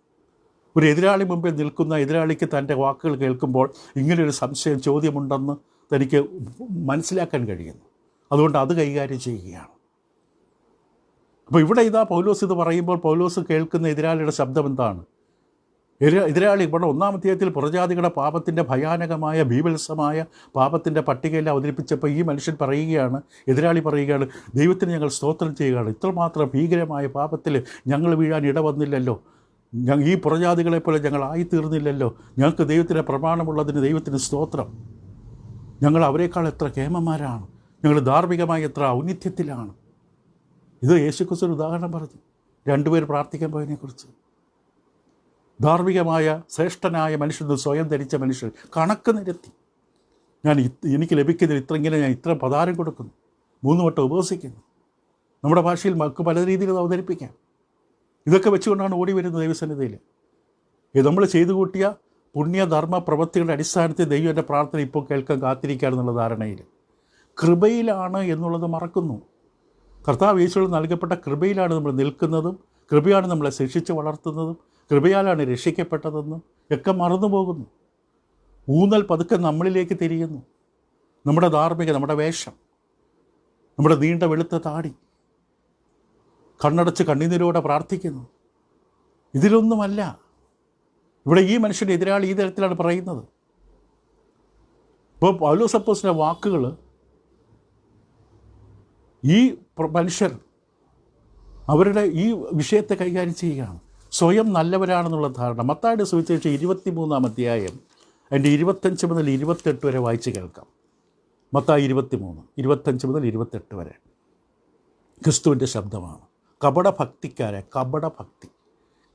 ഒരു എതിരാളി മുമ്പിൽ നിൽക്കുന്ന എതിരാളിക്ക് തൻ്റെ വാക്കുകൾ കേൾക്കുമ്പോൾ ഇങ്ങനെയൊരു സംശയം, ചോദ്യമുണ്ടെന്ന് തനിക്ക് മനസ്സിലാക്കാൻ കഴിയുന്നു. അതുകൊണ്ട് അത് കൈകാര്യം ചെയ്യുകയാണ്. അപ്പോൾ ഇവിടെ പൗലോസ് ഇത് പറയുമ്പോൾ പൗലോസ് കേൾക്കുന്ന എതിരാളിയുടെ ശബ്ദം എന്താണ്? എതിരാളി ഇവിടെ 1-ാം അധ്യായത്തിൽ പുറജാതികളുടെ പാപത്തിൻ്റെ ഭയാനകമായ ബീഭത്സമായ പാപത്തിൻ്റെ പട്ടികയിൽ അവതരിപ്പിച്ചപ്പോൾ ഈ മനുഷ്യൻ പറയുകയാണ്, എതിരാളി പറയുകയാണ്, ദൈവത്തിന് ഞങ്ങൾ സ്തോത്രം ചെയ്യുകയാണ്. ഇത്രമാത്രം ഭീകരമായ പാപത്തിൽ ഞങ്ങൾ വീഴാൻ ഇടവന്നില്ലല്ലോ. ഈ പുറജാതികളെപ്പോലെ ഞങ്ങൾ ആയിത്തീർന്നില്ലല്ലോ. ഞങ്ങൾക്ക് ദൈവത്തിൻ്റെ പ്രമാണമുള്ളതിന് ദൈവത്തിന് സ്തോത്രം. ഞങ്ങൾ അവരെക്കാൾ എത്ര കേമന്മാരാണ്. ഞങ്ങൾ ധാർമ്മികമായി എത്ര ഔന്നിത്യത്തിലാണ്. ഇത് യേശുക്രിസ്തു ഒരു ഉദാഹരണം പറഞ്ഞു. 2 പേർ പ്രാർത്ഥിക്കാൻ പോയതിനെക്കുറിച്ച്. ധാർമ്മികമായ ശ്രേഷ്ഠനായ മനുഷ്യൻ, സ്വയം ധരിച്ച മനുഷ്യൻ കണക്ക് നിരത്തി, എനിക്ക് ലഭിക്കുന്നതിൽ ഇങ്ങനെ ഞാൻ ഇത്ര പദാരം കൊടുക്കുന്നു, 3 വട്ടം ഉപവസിക്കുന്നു. നമ്മുടെ ഭാഷയിൽ നമുക്ക് പല രീതിയിൽ അവതരിപ്പിക്കാം. ഇതൊക്കെ വെച്ചുകൊണ്ടാണ് ഓടി വരുന്നത് ദൈവസന്നിധിയിൽ. ഇത് നമ്മൾ ചെയ്തു കൂട്ടിയ പുണ്യധർമ്മ പ്രവൃത്തികളുടെ അടിസ്ഥാനത്തിൽ ദൈവം എൻ്റെ പ്രാർത്ഥന ഇപ്പോൾ കേൾക്കാൻ കാത്തിരിക്കുകയാണെന്നുള്ള ധാരണയിൽ കൃപയിലാണ് എന്നുള്ളത് മറക്കുന്നു. കർത്താവ് യേശുവിൽ നൽകപ്പെട്ട കൃപയിലാണ് നമ്മൾ നിൽക്കുന്നതും, കൃപയാണ് നമ്മളെ ശിക്ഷിച്ച് വളർത്തുന്നതും, കൃപയാലാണ് രക്ഷിക്കപ്പെട്ടതെന്നും ഒക്കെ മറന്നു പോകുന്നു. ഊന്നൽ പതുക്കെ നമ്മളിലേക്ക് തിരിയുന്നു. നമ്മുടെ ധാർമ്മികത, നമ്മുടെ വേഷം, നമ്മുടെ നീണ്ട വെളുത്ത താടി, കണ്ണടച്ച് കണ്ണീരോടെ പ്രാർത്ഥിക്കുന്നു. ഇതിലൊന്നുമല്ല. ഇവിടെ ഈ മനുഷ്യൻ്റെ എതിരാളി ഈ തരത്തിലാണ് പറയുന്നത്. ഇപ്പോൾ പൗലോസ് അപ്പോസ്തലന്റെ വാക്കുകൾ ഈ മനുഷ്യർ അവരുടെ ഈ വിഷയത്തെ കൈകാര്യം ചെയ്യുകയാണ്. സ്വയം നല്ലവരാണെന്നുള്ള ധാരണ. മത്തായിയുടെ സുവിശേഷം 23-ാം അധ്യായം അതിൻ്റെ 25 മുതൽ 28 വരെ വായിച്ച് കേൾക്കാം. മത്തായി 23, 25 മുതൽ 28 വരെ ക്രിസ്തുവിൻ്റെ ശബ്ദമാണ്.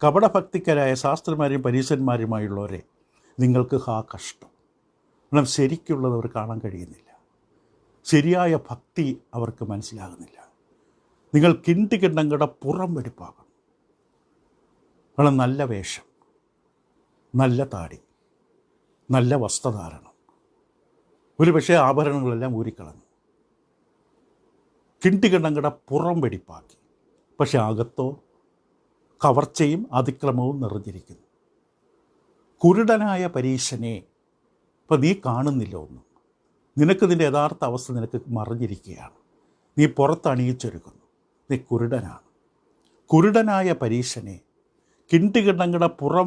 കപടഭക്തിക്കാരായ ശാസ്ത്രന്മാരും പരീശന്മാരുമായുള്ളവരെ, നിങ്ങൾക്ക് കഷ്ടം. കാരണം ശരിക്കുള്ളത് അവർ കാണാൻ കഴിയുന്നില്ല. ശരിയായ ഭക്തി അവർക്ക് മനസ്സിലാകുന്നില്ല. നിങ്ങൾ കിണ്ടികിണ്ണങ്ങളുടെ പുറം വെടിപ്പാകണം. കാരണം നല്ല വേഷം, നല്ല താടി, നല്ല വസ്ത്രധാരണം, ഒരു പക്ഷേ ആഭരണങ്ങളെല്ലാം ഊരിക്കളഞ്ഞു. കിണ്ടികിണ്ണങ്ങളുടെ പുറം വെടിപ്പാക്കി, പക്ഷെ അകത്തോ കവർച്ചയും അതിക്രമവും നിറഞ്ഞിരിക്കുന്നു. കുരുടനായ പരീശനെ, ഇപ്പം നീ കാണുന്നില്ല ഒന്നും. നിനക്ക് നിൻ്റെ യഥാർത്ഥ അവസ്ഥ നിനക്ക് മറിഞ്ഞിരിക്കുകയാണ്. നീ പുറത്തണിയിച്ചൊരുക്കുന്നു. നീ കുരുടനാണ്. കുരുടനായ പരീശനെ, കിണ്ടികിണ്ണങ്ങളുടെ പുറം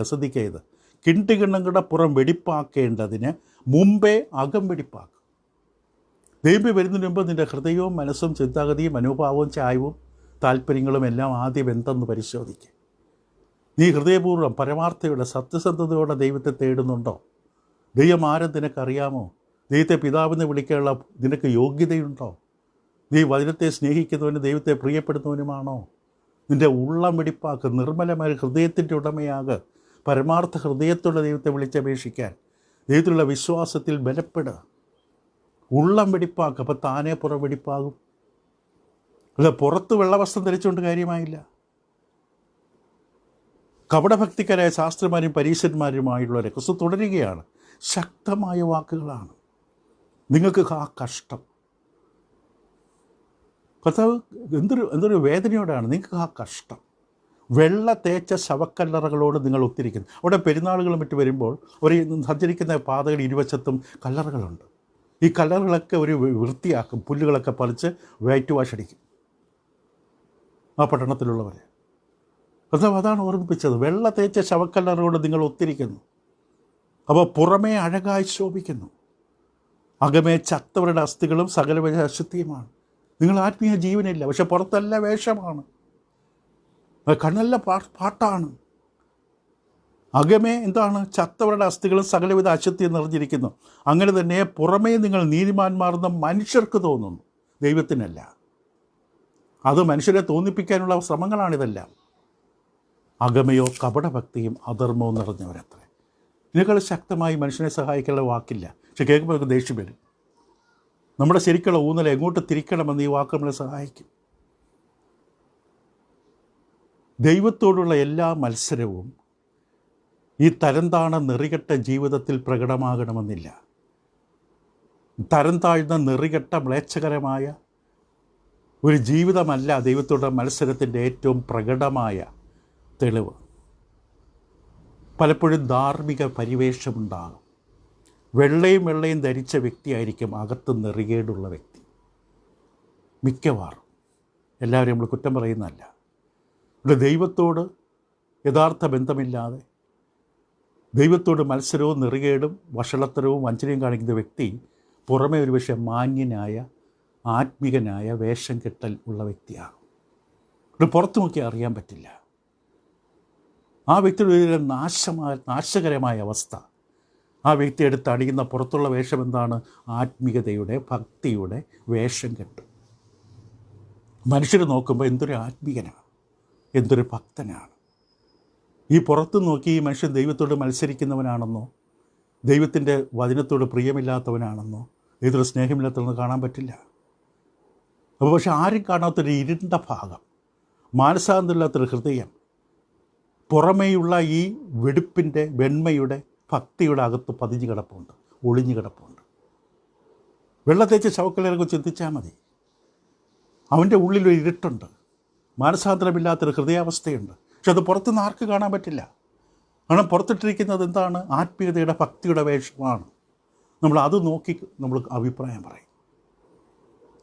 ശ്രദ്ധിക്കരുത്, കിണ്ടികിണ്ണങ്ങളുടെ പുറം വെടിപ്പാക്കേണ്ടതിന് മുമ്പേ അകം വെടിപ്പാക്കും. ദൈവം വരുന്നതിന് മുമ്പ് നിൻ്റെ ഹൃദയവും മനസ്സും ചിന്താഗതിയും മനോഭാവവും ചായവും താല്പര്യങ്ങളും എല്ലാം ആദ്യം എന്തെന്ന് പരിശോധിക്കുക. നീ ഹൃദയപൂർവ്വം പരമാർത്ഥയോടെ സത്യസന്ധതയോടെ ദൈവത്തെ തേടുന്നുണ്ടോ? ദൈവം ആരും നിനക്കറിയാമോ? ദൈവത്തെ പിതാവെന്ന് വിളിക്കാനുള്ള നിനക്ക് യോഗ്യതയുണ്ടോ? നീ വചനത്തെ സ്നേഹിക്കുന്നവനും ദൈവത്തെ പ്രിയപ്പെടുന്നവനുമാണോ? നിൻ്റെ ഉള്ളം വെടിപ്പാക്ക്, നിർമ്മലമായ ഹൃദയത്തിൻ്റെ ഉടമയാക്, പരമാർത്ഥ ഹൃദയത്തോടെ ദൈവത്തെ വിളിച്ചപേക്ഷിക്കാൻ, ദൈവത്തിലുള്ള വിശ്വാസത്തിൽ ബലപ്പെടുക. ഉള്ളം വെടിപ്പാക്ക്. അപ്പോൾ താനേ പുറം വെടിപ്പാകും. അല്ല, പുറത്ത് വെള്ളവസ്ത്രം ധരിച്ചുകൊണ്ട് കാര്യമായില്ല. കപടഭക്തിക്കാരായ ശാസ്ത്രന്മാരും പരീശന്മാരുമായുള്ളവരെ ക്രിസ്തു തുടരുകയാണ്. ശക്തമായ വാക്കുകളാണ്. നിങ്ങൾക്ക് കഷ്ടം. കർത്താവ് എന്തൊരു വേദനയോടാണ്. നിങ്ങൾക്ക് കഷ്ടം. വെള്ള തേച്ച ശവക്കല്ലറകളോട് നിങ്ങൾ ഒത്തിരിക്കുന്നു. അവിടെ പെരുന്നാളുകളും മറ്റ് വരുമ്പോൾ ഒരു സഞ്ചരിക്കുന്ന പാതകൾ ഇരുവശത്തും കല്ലറകളുണ്ട്. ഈ കല്ലറകളൊക്കെ ഒരു വൃത്തിയാക്കും. പുല്ലുകളൊക്കെ പറിച്ച് വൈറ്റ് വാഷ് അടിക്കും ആ പട്ടണത്തിലുള്ളവരെ. കർത്താവ് അതാണ് ഓർമ്മിപ്പിച്ചത്. വെള്ള തേച്ച ശവക്കല്ലറയോട് നിങ്ങൾ ഒത്തിരിക്കുന്നു. അപ്പോൾ പുറമേ അഴകായി ശോഭിക്കുന്നു, അകമേ ചത്തവരുടെ അസ്ഥികളും സകലവിധ അശുദ്ധിയുമാണ്. നിങ്ങൾ ആത്മീയ ജീവനില്ല, പക്ഷെ പുറത്തല്ല വേഷമാണ്, കണ്ണല്ല പാട്ടാണ്. അകമേ എന്താണ്? ചത്തവരുടെ അസ്ഥികളും സകലവിധ അശുദ്ധിയും നിറഞ്ഞിരിക്കുന്നു. അങ്ങനെ തന്നെ പുറമേ നിങ്ങൾ നീതിമാന്മാർന്ന് മനുഷ്യർക്ക് തോന്നുന്നു, ദൈവത്തിനല്ല. അത് മനുഷ്യരെ തോന്നിപ്പിക്കാനുള്ള ശ്രമങ്ങളാണിതെല്ലാം. അകമയോ കപടഭക്തിയും അധർമ്മവും നിറഞ്ഞവരത്രേ. ഇതിനേക്കാൾ ശക്തമായി മനുഷ്യനെ സഹായിക്കാനുള്ള വാക്കില്ല. പക്ഷെ കേൾക്കുമ്പോൾ നമുക്ക് ദേഷ്യം വരും. നമ്മുടെ ശരിക്കുള്ള ഊന്നൽ എങ്ങോട്ട് തിരിക്കണമെന്ന് ഈ വാക്ക് നമ്മളെ സഹായിക്കും. ദൈവത്തോടുള്ള എല്ലാ മത്സരവും ഈ തരംതാണ നെറികെട്ട ജീവിതത്തിൽ പ്രകടമാകണമെന്നില്ല. തരം താഴ്ന്ന നെറികെട്ട മ്ലേച്ഛകരമായ ഒരു ജീവിതമല്ല ദൈവത്തോടുള്ള മത്സരത്തിൻ്റെ ഏറ്റവും പ്രകടമായ തെളിവ്. പലപ്പോഴും ധാർമ്മിക പരിവേഷമുണ്ടാകും. വെള്ളയും ധരിച്ച വ്യക്തിയായിരിക്കും അകത്ത് നെറികേടുള്ള വ്യക്തി. മിക്കവാറും, എല്ലാവരും നമ്മൾ കുറ്റം പറയുന്നതല്ല. ഇവിടെ ദൈവത്തോട് യഥാർത്ഥ ബന്ധമില്ലാതെ ദൈവത്തോട് മത്സരവും നെറികേടും വഷളത്തരവും വഞ്ചനയും കാണിക്കുന്ന വ്യക്തി പുറമേ ഒരുപക്ഷെ മാന്യനായ ആത്മികനായ വേഷം കെട്ടൽ ഉള്ള വ്യക്തിയാണ്. ഇവിടെ പുറത്തു നോക്കിയാൽ അറിയാൻ പറ്റില്ല. ആ വ്യക്തിയുടെ ഒരു നാശകരമായ അവസ്ഥ. ആ വ്യക്തി എടുത്ത് അണിയുന്ന പുറത്തുള്ള വേഷം എന്താണ്? ആത്മീയതയുടെ, ഭക്തിയുടെ വേഷം കെട്ട്. മനുഷ്യർ നോക്കുമ്പോൾ എന്തൊരു ആത്മീയനാണ്, എന്തൊരു ഭക്തനാണ്. ഈ പുറത്തു നോക്കി ഈ മനുഷ്യൻ ദൈവത്തോട് മത്സരിക്കുന്നവനാണെന്നോ ദൈവത്തിൻ്റെ വചനത്തോട് പ്രിയമില്ലാത്തവനാണെന്നോ ദൈവത്തോട് സ്നേഹമില്ലാത്തവനെന്ന് കാണാൻ പറ്റില്ല. അപ്പോൾ പക്ഷെ ആരും കാണാത്തൊരു ഇരുണ്ട ഭാഗം, മാനസാന്തരമില്ലാത്തൊരു ഹൃദയം, പുറമേയുള്ള ഈ വെടുപ്പിൻ്റെ വെണ്മയുടെ ഭക്തിയുടെ അകത്ത് പതിഞ്ഞു കിടപ്പുണ്ട്, ഒളിഞ്ഞു കിടപ്പുണ്ട്. വെള്ളത്തേച്ച് ശവക്കല്ലിറങ്ങി ചിന്തിച്ചാൽ മതി. അവൻ്റെ ഉള്ളിലൊരു ഇരുട്ടുണ്ട്, മാനസാന്തരമില്ലാത്തൊരു ഹൃദയാവസ്ഥയുണ്ട്. പക്ഷെ അത് പുറത്തുനിന്ന് ആർക്ക് കാണാൻ പറ്റില്ല. കാരണം പുറത്തിട്ടിരിക്കുന്നത് എന്താണ്? ആത്മീയതയുടെ, ഭക്തിയുടെ വേഷമാണ്. നമ്മൾ അത് നോക്കി നമ്മൾ അഭിപ്രായം പറയും.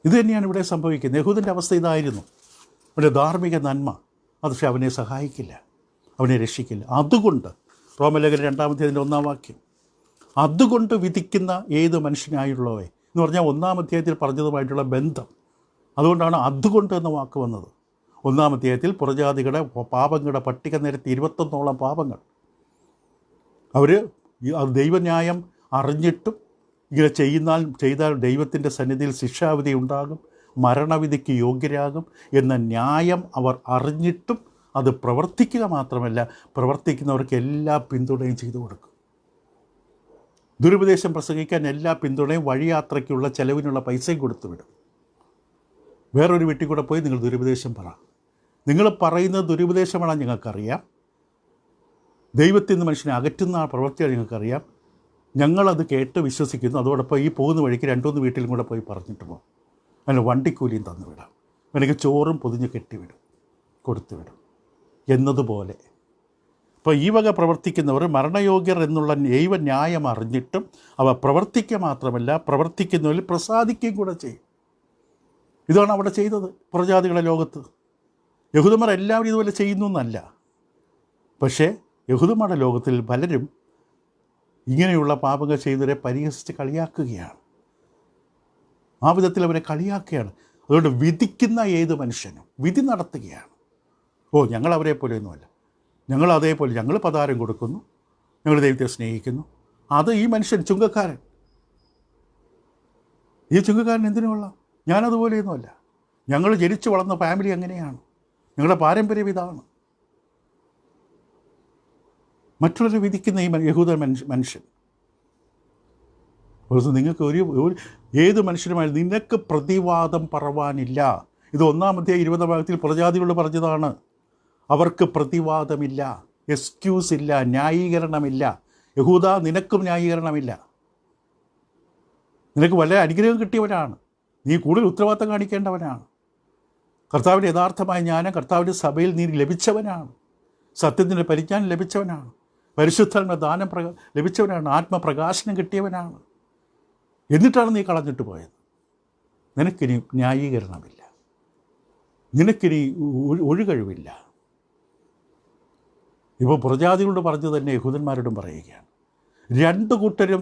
ഇത് തന്നെയാണ് ഇവിടെ സംഭവിക്കുന്നത്. യഹൂദൻ്റെ അവസ്ഥ ഇതായിരുന്നു. അവൻ്റെ ധാർമ്മിക നന്മ അത് പക്ഷേ അവനെ സഹായിക്കില്ല, അവനെ രക്ഷിക്കില്ല. അതുകൊണ്ട് റോമലേഖനം 2-ാം അധ്യായത്തിൻ്റെ 1-ാം വാക്യം, അതുകൊണ്ട് വിധിക്കുന്ന ഏത് മനുഷ്യനായുള്ളവേ എന്ന് പറഞ്ഞാൽ 1-ാം അധ്യായത്തിൽ പറഞ്ഞതുമായിട്ടുള്ള ബന്ധം. അതുകൊണ്ടാണ് അതുകൊണ്ട് എന്ന വാക്ക് വന്നത്. 1-ാം അധ്യായത്തിൽ പുറജാതികളുടെ പാപങ്ങളുടെ പട്ടിക നിരത്തി 21ഓളം പാപങ്ങൾ. അവർ ദൈവന്യായം അറിഞ്ഞിട്ടും ഇങ്ങനെ ചെയ്താൽ ദൈവത്തിൻ്റെ സന്നിധിയിൽ ശിക്ഷാവിധി ഉണ്ടാകും, മരണവിധിക്ക് യോഗ്യരാകും എന്ന ന്യായം അവർ അറിഞ്ഞിട്ടും അത് പ്രവർത്തിക്കുക മാത്രമല്ല, പ്രവർത്തിക്കുന്നവർക്ക് എല്ലാ പിന്തുണയും ചെയ്തു കൊടുക്കും. ദുരുപദേശം പ്രസംഗിക്കാൻ എല്ലാ പിന്തുണയും, വഴിയാത്രയ്ക്കുള്ള ചെലവിനുള്ള പൈസയും കൊടുത്തുവിടും. വേറൊരു വീട്ടിൽ കൂടെ പോയി നിങ്ങൾ ദുരുപദേശം പറ. നിങ്ങൾ പറയുന്നത് ദുരുപദേശമാണെന്ന് ഞങ്ങൾക്കറിയാം. ദൈവത്തിൽ നിന്ന് മനുഷ്യനെ അകറ്റുന്ന പ്രവൃത്തിയാണ് ഞങ്ങൾക്കറിയാം. ഞങ്ങളത് കേട്ട് വിശ്വസിക്കുന്നു. അതോടൊപ്പം ഈ പോകുന്ന വഴിക്ക് 2-3 വീട്ടിലും കൂടെ പോയി പറഞ്ഞിട്ട് പോകും. അതിന് വണ്ടിക്കൂലിയും തന്നുവിടാം, എനിക്ക് ചോറും പൊതിഞ്ഞ് കെട്ടിവിടും, കൊടുത്തുവിടും എന്നതുപോലെ. അപ്പോൾ ഈ വക പ്രവർത്തിക്കുന്നവർ മരണയോഗ്യർ എന്നുള്ള ദൈവന്യായം അറിഞ്ഞിട്ടും അവ പ്രവർത്തിക്കുക മാത്രമല്ല, പ്രവർത്തിക്കുന്നവരിൽ പ്രസാദിക്കുകയും കൂടെ ചെയ്യും. ഇതാണ് അവിടെ ചെയ്തത് പുറജാതികളുടെ ലോകത്ത്. യഹൂദന്മാർ എല്ലാവരും ഇതുപോലെ ചെയ്യുന്നു എന്നല്ല, പക്ഷേ യഹൂദന്മാരുടെ ലോകത്തിൽ പലരും ഇങ്ങനെയുള്ള പാപങ്ങൾ ചെയ്തവരെ പരിഹസിച്ച് കളിയാക്കുകയാണ്. ആ വിധത്തിൽ അവരെ കളിയാക്കുകയാണ്. അതുകൊണ്ട് വിധിക്കുന്ന ഏത് മനുഷ്യനും വിധി നടത്തുകയാണ്. ഞങ്ങൾ അവരെ പോലെയൊന്നുമല്ല, ഞങ്ങൾ അതേപോലെ, ഞങ്ങൾ പതാരം കൊടുക്കുന്നു, ഞങ്ങൾ ദൈവത്തെ സ്നേഹിക്കുന്നു. അത് ഈ മനുഷ്യൻ ചുങ്കക്കാരൻ, ഈ ചുങ്കക്കാരൻ എന്തിനുള്ള? ഞാനതുപോലെയൊന്നുമല്ല. ഞങ്ങൾ ജനിച്ചു വളർന്ന ഫാമിലി അങ്ങനെയാണ്, ഞങ്ങളുടെ പാരമ്പര്യം ഇതാണ്. മറ്റുള്ളവരെ വിധിക്കുന്ന ഈ യഹൂദ മനുഷ്യൻ നിങ്ങൾക്ക് ഏത് മനുഷ്യനുമായി നിനക്ക് പ്രതിവാദം പറവാനില്ല. ഇത് 1-ാം അധ്യായം 20-ാം ഭാഗത്തിൽ പ്രജാതികളോട് പറഞ്ഞതാണ്. അവർക്ക് പ്രതിവാദമില്ല, എക്സ്ക്യൂസ് ഇല്ല, ന്യായീകരണമില്ല. യഹൂദ, നിനക്കും ന്യായീകരണമില്ല. നിനക്ക് വല്ല അനുഗ്രഹം കിട്ടിയവനാണ്, നീ കൂടുതൽ ഉത്തരവാദിത്തം കാണിക്കേണ്ടവനാണ്. കർത്താവിൻ്റെ യഥാർത്ഥമായ ജ്ഞാനം കർത്താവിൻ്റെ സഭയിൽ നീ ലഭിച്ചവനാണ്, സത്യത്തിൻ്റെ പരിജ്ഞാനം ലഭിച്ചവനാണ്, പരിശുദ്ധാത്മ ദാനം ലഭിച്ചവനാണ്, ആത്മപ്രകാശനം കിട്ടിയവനാണ്. എന്നിട്ടാണ് നീ കളഞ്ഞിട്ട് പോയത്. നിനക്കിനി ന്യായീകരണമില്ല, നിനക്കിനി ഒഴുകഴിവില്ല. ഇപ്പോൾ പ്രജാതികളോട് പറഞ്ഞു തന്നെ യഹൂദന്മാരോടും പറയുകയാണ്. 2 കൂട്ടരും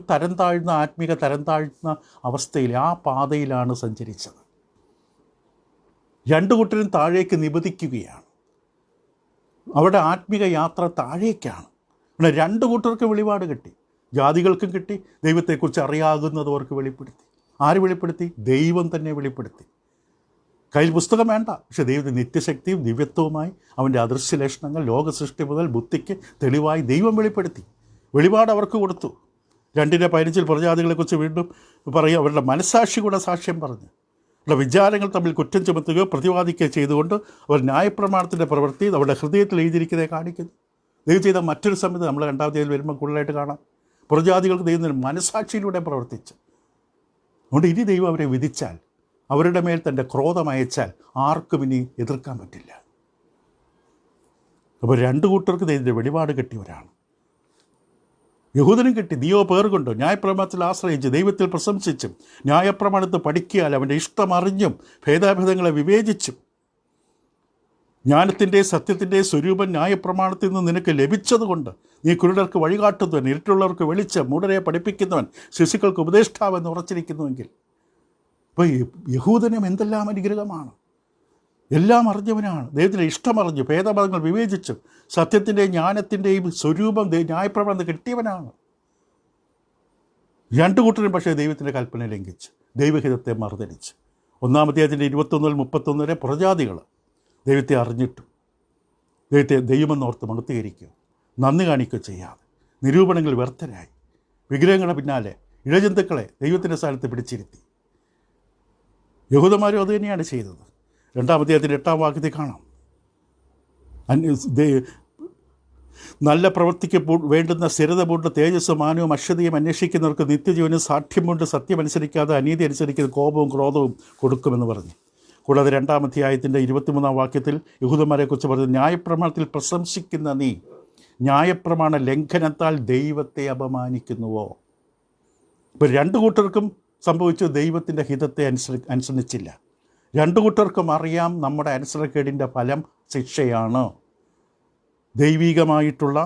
ആത്മീക തരം താഴ്ന്ന അവസ്ഥയിൽ ആ പാതയിലാണ് സഞ്ചരിച്ചത്. 2 കൂട്ടരും താഴേക്ക് നിബദിക്കുകയാണ്. അവരുടെ ആത്മീക യാത്ര താഴേക്കാണ്. പിന്നെ രണ്ട് കൂട്ടർക്ക് വെളിപാട് കിട്ടി. ജാതികൾക്കും കിട്ടി, ദൈവത്തെക്കുറിച്ച് അറിയാകുന്നത് അവർക്ക് വെളിപ്പെടുത്തി. ആര് വെളിപ്പെടുത്തി? ദൈവം തന്നെ വെളിപ്പെടുത്തി. കയ്യിൽ പുസ്തകം വേണ്ട, പക്ഷേ ദൈവത്തിൻ്റെ നിത്യശക്തിയും ദിവ്യത്വവുമായി അവൻ്റെ അദൃശ്യ ലക്ഷണങ്ങൾ ലോക സൃഷ്ടി മുതൽ ബുദ്ധിക്ക് തെളിവായി ദൈവം വെളിപ്പെടുത്തി. വെളിപാട് അവർക്ക് കൊടുത്തു. 2:15 പ്രജാതികളെക്കുറിച്ച് വീണ്ടും പറയും, അവരുടെ മനസ്സാക്ഷി കൂടെ സാക്ഷ്യം പറഞ്ഞു. അവരുടെ വിചാരങ്ങൾ തമ്മിൽ കുറ്റം ചുമത്തുകയോ പ്രതിവാദിക്കുകയോ ചെയ്തുകൊണ്ട് അവർ ന്യായപ്രമാണത്തിൻ്റെ പ്രവൃത്തി അവരുടെ ഹൃദയത്തിൽ എഴുതിയിരിക്കുന്നതെ കാണിക്കുന്നു. ദൈവം ചെയ്ത മറ്റൊരു സമയത്ത് നമ്മൾ 2-ാം അധ്യായത്തിൽ വരുമ്പോൾ കൂടുതലായിട്ട് കാണാം. പ്രജാതികൾക്ക് ദൈവത്തിന് മനസ്സാക്ഷിയിലൂടെ പ്രവർത്തിച്ചു. അതുകൊണ്ട് ഇനി ദൈവം അവരെ വിധിച്ചാൽ, അവരുടെ മേൽ തൻ്റെ ക്രോധം അയച്ചാൽ ആർക്കും ഇനി എതിർക്കാൻ പറ്റില്ല. അപ്പോൾ രണ്ട് കൂട്ടർക്ക് ദൈവത്തിൻ്റെ വെളിപാട് കിട്ടിയവരാണ്. യഹൂദനും കിട്ടി. നീയോ പേർ കൊണ്ടോ ന്യായപ്രമാണത്തിൽ ആശ്രയിച്ച് ദൈവത്തിൽ പ്രശംസിച്ചും ന്യായപ്രമാണത്ത് പഠിക്കിയാൽ അവൻ്റെ ഇഷ്ടം അറിഞ്ഞും ഭേദാഭേദങ്ങളെ വിവേചിച്ചും ജ്ഞാനത്തിൻ്റെ സത്യത്തിൻ്റെ സ്വരൂപം ന്യായപ്രമാണത്തിൽ നിന്ന് നിനക്ക് ലഭിച്ചതുകൊണ്ട് നീ കുരുടർക്ക് വഴികാട്ടുന്നവൻ, ഇരുട്ടുള്ളവർക്ക് വെളിച്ചം, മൂഢരെ പഠിപ്പിക്കുന്നവൻ, ശിശുക്കൾക്ക് ഉപദേഷ്ടാവെന്ന് ഉറച്ചിരിക്കുന്നുവെങ്കിൽ, ഇപ്പോൾ യഹൂദനും എന്തെല്ലാം അനുഗ്രഹമാണ്. എല്ലാം അറിഞ്ഞവനാണ്. ദൈവത്തിൻ്റെ ഇഷ്ടമറിഞ്ഞു, ഭേദമതങ്ങൾ വിവേചിച്ചു, സത്യത്തിൻ്റെയും ജ്ഞാനത്തിൻ്റെയും സ്വരൂപം ന്യായപ്രമാണത്തിൽ കിട്ടിയവനാണ്. രണ്ടു കൂട്ടരും പക്ഷേ ദൈവത്തിൻ്റെ കൽപ്പന ലംഘിച്ച് ദൈവഹിതത്തെ മറുതലിച്ച്. 1-ാം അധ്യായത്തിൻ്റെ 21-31 വരെ പ്രജാതികൾ ദൈവത്തെ അറിഞ്ഞിട്ടും ദൈവത്തെ ദൈവമെന്നോർത്ത് മഹത്വീകരിക്കുക, നന്ദി കാണിക്കുക ചെയ്യാതെ നിരൂപണങ്ങൾ വ്യർത്ഥരായി വിഗ്രഹങ്ങളുടെ പിന്നാലെ ഇഴജന്തുക്കളെ ദൈവത്തിൻ്റെ സ്ഥാനത്ത് പിടിച്ചിരുത്തി. യഹൂദന്മാരും അതുതന്നെയാണ് ചെയ്തത്. 2-ാം അധ്യായത്തിൻ്റെ 8-ാം വാക്യത്തിൽ കാണാം, നല്ല പ്രവൃത്തിക്ക് വേണ്ടുന്ന സ്ഥിരത പൂണ്ട് തേജസ്സും മാനവും അശ്വതിയും അന്വേഷിക്കുന്നവർക്ക് നിത്യജീവനും സാഠ്യം കൊണ്ട് സത്യമനുസരിക്കാതെ അനീതി അനുസരിക്കുന്ന കോപവും ക്രോധവും കൊടുക്കുമെന്ന് പറഞ്ഞു. കൂടാതെ 2-ാം അധ്യായത്തിൻ്റെ 23-ാം വാക്യത്തിൽ യഹൂദന്മാരെക്കുറിച്ച് പറഞ്ഞു, ന്യായപ്രമാണത്തിൽ പ്രശംസിക്കുന്ന നീ ന്യായപ്രമാണ ലംഘനത്താൽ ദൈവത്തെ അപമാനിക്കുന്നുവോ? ഇപ്പോൾ രണ്ടു കൂട്ടർക്കും സംഭവിച്ചു, ദൈവത്തിൻ്റെ ഹിതത്തെ അനുസരിച്ചില്ല. രണ്ടു കൂട്ടർക്കും അറിയാം നമ്മുടെ അനുസരണക്കേടിൻ്റെ ഫലം ശിക്ഷയാണ്. ദൈവികമായിട്ടുള്ള